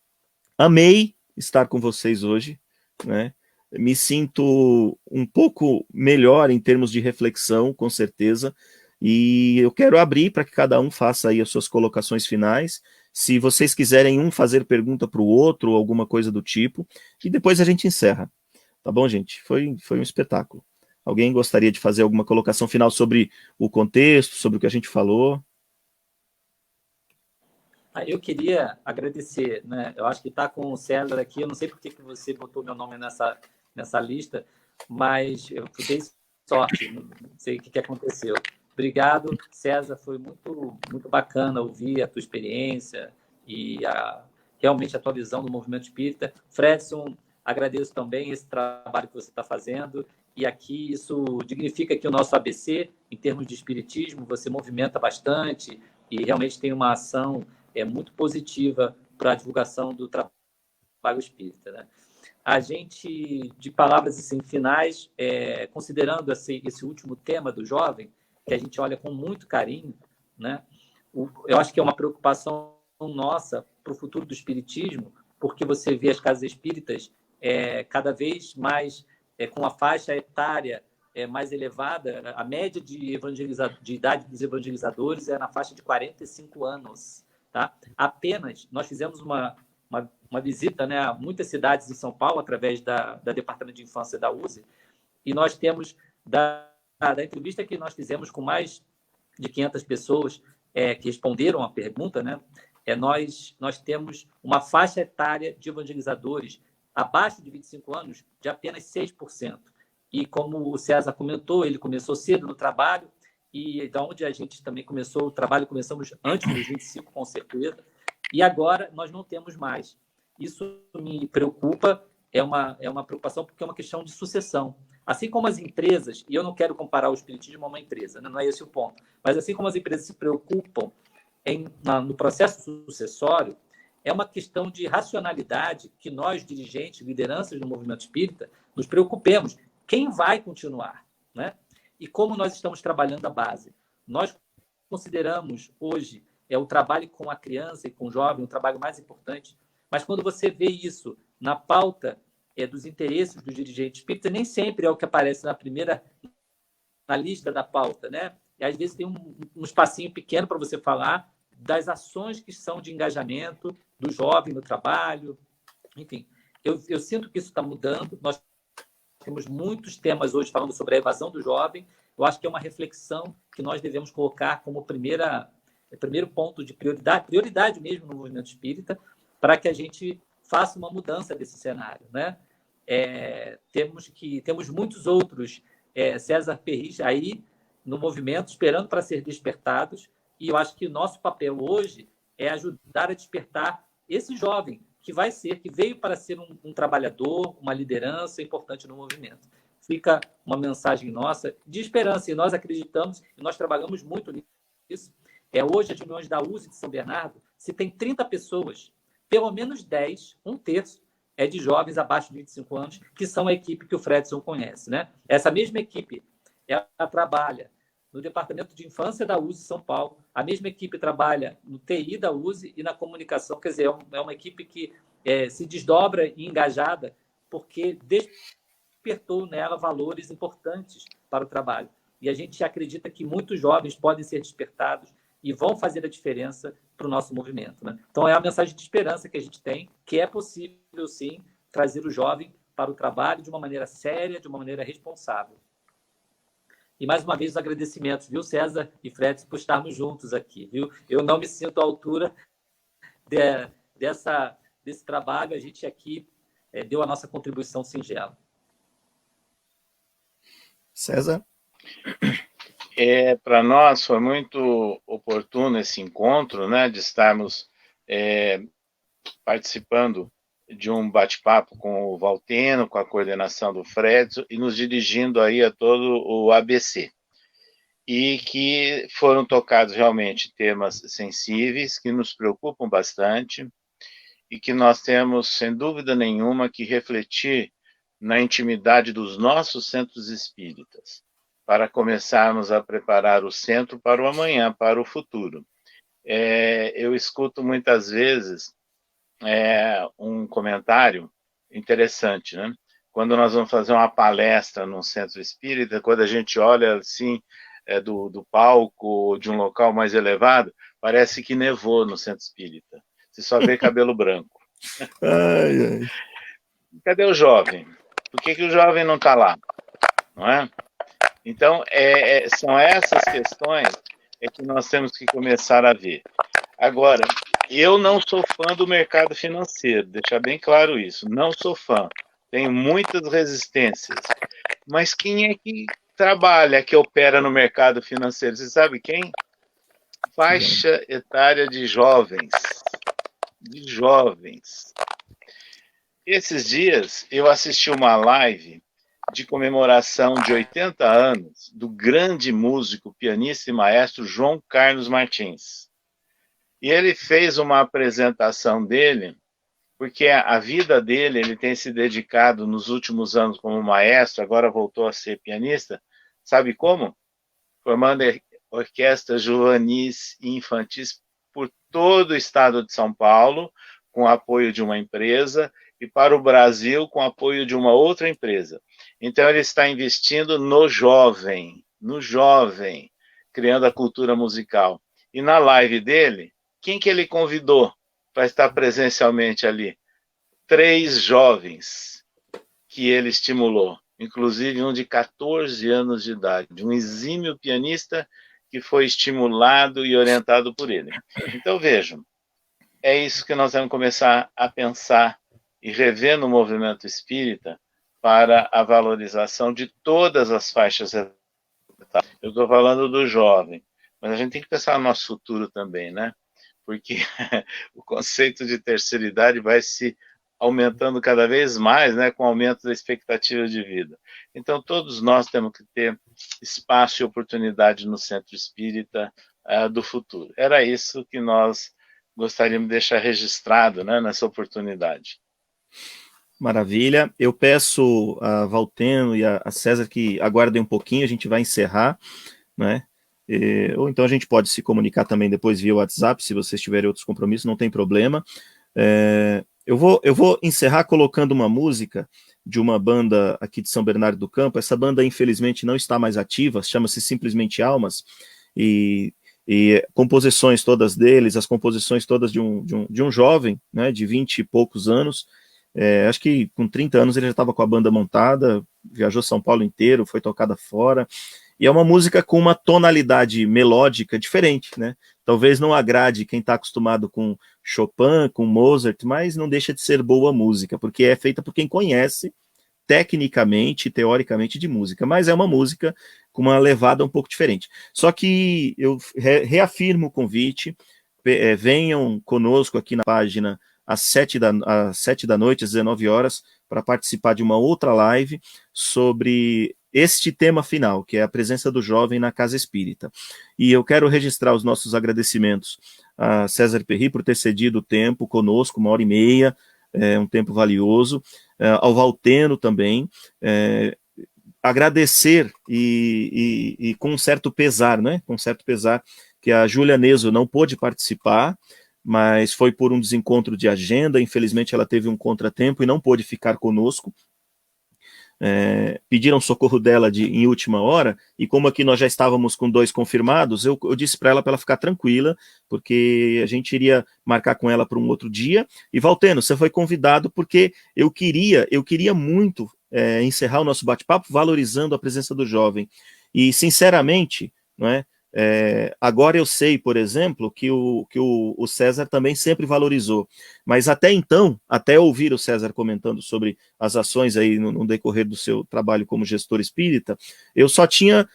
Speaker 1: amei estar com vocês hoje, né? Me sinto um pouco melhor em termos de reflexão, com certeza, e eu quero abrir para que cada um faça aí as suas colocações finais, se vocês quiserem fazer pergunta para o outro, ou alguma coisa do tipo, e depois a gente encerra. Tá bom, gente? Foi um espetáculo. Alguém gostaria de fazer alguma colocação final sobre o contexto, sobre o que a gente falou?
Speaker 3: Eu queria agradecer, né? Eu acho que está com o César aqui, eu não sei por que você botou meu nome nessa lista, mas eu dei sorte, não sei o que aconteceu. Obrigado, César, foi muito, muito bacana ouvir a tua experiência e realmente a tua visão do movimento espírita. Fredson, agradeço também esse trabalho que você está fazendo, e aqui isso dignifica que o nosso ABC, em termos de espiritismo, você movimenta bastante e realmente tem uma ação muito positiva para a divulgação do trabalho espírita. Né? A gente, de palavras assim, finais, considerando esse último tema do jovem, que a gente olha com muito carinho, né? Eu acho que é uma preocupação nossa para o futuro do espiritismo, porque você vê as casas espíritas cada vez mais com a faixa etária mais elevada. A média de idade dos evangelizadores é na faixa de 45 anos. Tá? Apenas, nós fizemos uma visita, né, a muitas cidades em São Paulo, através da Departamento de Infância da USE, e nós temos, da entrevista que nós fizemos com mais de 500 pessoas que responderam a pergunta, né, nós temos uma faixa etária de evangelizadores abaixo de 25 anos de apenas 6%. E como o César comentou, ele começou cedo no trabalho, e da onde a gente também começou o trabalho, começamos antes dos 25, com certeza, e agora nós não temos mais. Isso me preocupa, é uma preocupação, porque é uma questão de sucessão. Assim como as empresas, e eu não quero comparar o espiritismo a uma empresa, né? Não é esse o ponto, mas assim como as empresas se preocupam no processo sucessório, é uma questão de racionalidade que nós, dirigentes, lideranças do movimento espírita, nos preocupemos. Quem vai continuar? Né? E como nós estamos trabalhando a base? Nós consideramos hoje o trabalho com a criança e com o jovem o trabalho mais importante, mas quando você vê isso na pauta dos interesses dos dirigentes espíritas, nem sempre é o que aparece na lista da pauta, né? E às vezes tem um espacinho pequeno para você falar das ações que são de engajamento do jovem no trabalho. Enfim, eu sinto que isso está mudando. Nós temos muitos temas hoje falando sobre a evasão do jovem. Eu acho que é uma reflexão que nós devemos colocar como primeiro ponto de prioridade mesmo no movimento espírita, para que a gente faça uma mudança desse cenário. Né? Temos muitos outros César Perris aí no movimento, esperando para ser despertados, e eu acho que o nosso papel hoje é ajudar a despertar esse jovem que veio para ser um trabalhador, uma liderança importante no movimento. Fica uma mensagem nossa de esperança, e nós acreditamos, e nós trabalhamos muito nisso. Hoje, as reuniões da USE de São Bernardo, se tem 30 pessoas, pelo menos 10, um terço, é de jovens abaixo de 25 anos, que são a equipe que o Fredson conhece, né? Essa mesma equipe, ela trabalha no Departamento de Infância da USE São Paulo, a mesma equipe trabalha no TI da USE e na comunicação, quer dizer, é uma equipe que se desdobra e engajada porque despertou nela valores importantes para o trabalho. E a gente acredita que muitos jovens podem ser despertados e vão fazer a diferença para o nosso movimento, né? Então, é a mensagem de esperança que a gente tem, que é possível, sim, trazer o jovem para o trabalho de uma maneira séria, de uma maneira responsável. E, mais uma vez, os agradecimentos, viu, César e Fred, por estarmos juntos aqui, viu? Eu não me sinto à altura desse trabalho, a gente aqui deu a nossa contribuição singela.
Speaker 1: César?
Speaker 2: Para nós foi muito oportuno esse encontro, né, de estarmos participando de um bate-papo com o Valteno, com a coordenação do Fredson, e nos dirigindo aí a todo o ABC. E que foram tocados realmente temas sensíveis, que nos preocupam bastante, e que nós temos, sem dúvida nenhuma, que refletir na intimidade dos nossos centros espíritas, para começarmos a preparar o centro para o amanhã, para o futuro. Eu escuto muitas vezes um comentário interessante, né? Quando nós vamos fazer uma palestra num centro espírita, quando a gente olha assim do palco, de um local mais elevado, parece que nevou no centro espírita. Você só vê cabelo branco.
Speaker 1: Ai, ai.
Speaker 2: Cadê o jovem? Por que o jovem não está lá? Não é? Então, são essas questões que nós temos que começar a ver. Agora, eu não sou fã do mercado financeiro, deixar bem claro isso. Não sou fã. Tenho muitas resistências. Mas quem é que trabalha, que opera no mercado financeiro? Você sabe quem? Faixa etária de jovens. De jovens. Esses dias, eu assisti uma live de comemoração de 80 anos do grande músico, pianista e maestro João Carlos Martins. E ele fez uma apresentação dele, porque a vida dele, ele tem se dedicado nos últimos anos como maestro, agora voltou a ser pianista, sabe como? Formando orquestras juvenis e infantis por todo o estado de São Paulo, com apoio de uma empresa, e para o Brasil, com apoio de uma outra empresa. Então, ele está investindo no jovem, criando a cultura musical. E na live dele, quem que ele convidou para estar presencialmente ali? 3 jovens que ele estimulou, inclusive um de 14 anos de idade, um exímio pianista que foi estimulado e orientado por ele. Então, vejam, é isso que nós vamos começar a pensar e rever no movimento espírita para a valorização de todas as faixas etárias. Eu estou falando do jovem, mas a gente tem que pensar no nosso futuro também, né? Porque o conceito de terceira idade vai se aumentando cada vez mais, né, com o aumento da expectativa de vida. Então, todos nós temos que ter espaço e oportunidade no centro espírita do futuro. Era isso que nós gostaríamos de deixar registrado, né, nessa oportunidade.
Speaker 1: Maravilha. Eu peço a Valteno e a César que aguardem um pouquinho, a gente vai encerrar, né? Ou então a gente pode se comunicar também depois via WhatsApp, se vocês tiverem outros compromissos, não tem problema. Eu vou encerrar colocando uma música de uma banda aqui de São Bernardo do Campo. Essa banda, infelizmente, não está mais ativa, chama-se Simplesmente Almas, e composições todas deles, as composições todas de um jovem, né, de 20 e poucos anos. Acho que com 30 anos ele já estava com a banda montada, viajou São Paulo inteiro, foi tocada fora, e é uma música com uma tonalidade melódica diferente, né? Talvez não agrade quem está acostumado com Chopin, com Mozart, mas não deixa de ser boa música, porque é feita por quem conhece tecnicamente, teoricamente de música, mas é uma música com uma levada um pouco diferente. Só que eu reafirmo o convite, venham conosco aqui na página às 7 da noite, às 19 horas, para participar de uma outra live sobre este tema final, que é a presença do jovem na Casa Espírita. E eu quero registrar os nossos agradecimentos a César Perry por ter cedido o tempo conosco, 1h30, um tempo valioso, ao Valteno também, agradecer e com um certo pesar, né? Com um certo pesar, que a Júlia Neso não pôde participar, mas foi por um desencontro de agenda, infelizmente ela teve um contratempo e não pôde ficar conosco. Pediram socorro dela em última hora, e como aqui nós já estávamos com 2 confirmados, eu disse para ela ficar tranquila, porque a gente iria marcar com ela para um outro dia. E Valteno, você foi convidado porque eu queria muito encerrar o nosso bate-papo valorizando a presença do jovem. E sinceramente, não é? Agora eu sei, por exemplo, que o César também sempre valorizou, mas até então, até ouvir o César comentando sobre as ações aí no decorrer do seu trabalho como gestor espírita, eu só tinha,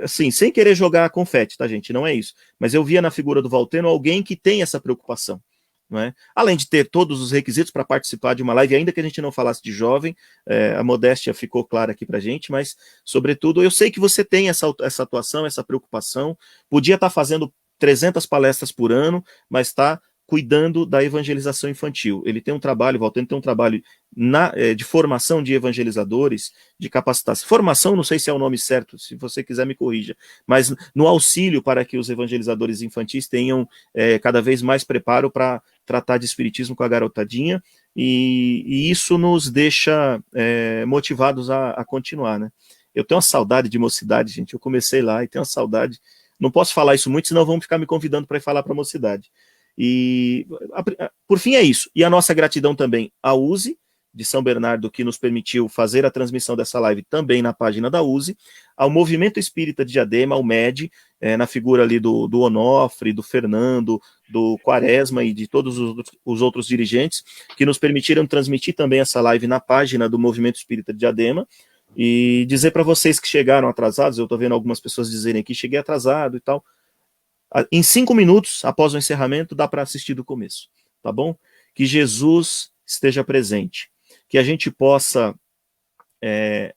Speaker 1: assim, sem querer jogar confete, tá, gente? Não é isso, mas eu via na figura do Valteno alguém que tem essa preocupação. Não é? Além de ter todos os requisitos para participar de uma live, ainda que a gente não falasse de jovem, a modéstia ficou clara aqui para a gente, mas, sobretudo, eu sei que você tem essa atuação, essa preocupação, podia estar fazendo 300 palestras por ano, mas está cuidando da evangelização infantil. Ele tem um trabalho, Valteno tem um trabalho de formação de evangelizadores, de capacitação. Formação, não sei se é o nome certo, se você quiser me corrija, mas no auxílio para que os evangelizadores infantis tenham cada vez mais preparo para tratar de espiritismo com a garotadinha, e isso nos deixa motivados a continuar, né? Eu tenho uma saudade de mocidade, gente, eu comecei lá e tenho uma saudade, não posso falar isso muito, senão vão ficar me convidando para ir falar para a mocidade. E, por fim, é isso. E a nossa gratidão também à USE, de São Bernardo, que nos permitiu fazer a transmissão dessa live também na página da USE, ao Movimento Espírita de Diadema, ao MED, na figura ali do Onofre, do Fernando, do Quaresma e de todos os outros dirigentes, que nos permitiram transmitir também essa live na página do Movimento Espírita de Diadema, e dizer para vocês que chegaram atrasados, eu estou vendo algumas pessoas dizerem aqui, cheguei atrasado e tal, em 5 minutos após o encerramento dá para assistir do começo, tá bom? Que Jesus esteja presente, que a gente possa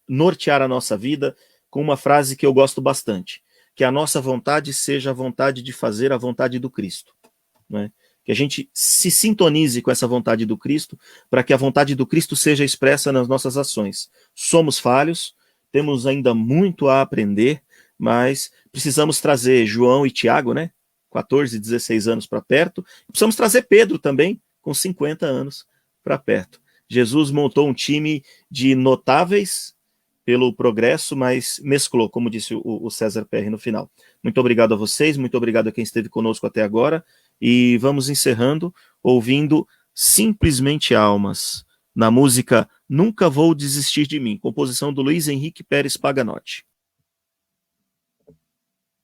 Speaker 1: nortear a nossa vida com uma frase que eu gosto bastante, que a nossa vontade seja a vontade de fazer a vontade do Cristo, né? Que a gente se sintonize com essa vontade do Cristo, para que a vontade do Cristo seja expressa nas nossas ações. Somos falhos, temos ainda muito a aprender, mas precisamos trazer João e Tiago, né, 14, 16 anos para perto, precisamos trazer Pedro também, com 50 anos para perto. Jesus montou um time de notáveis pelo progresso, mas mesclou, como disse o César Perry no final. Muito obrigado a vocês, muito obrigado a quem esteve conosco até agora, e vamos encerrando ouvindo Simplesmente Almas, na música Nunca Vou Desistir de Mim, composição do Luiz Henrique Pérez Paganotti.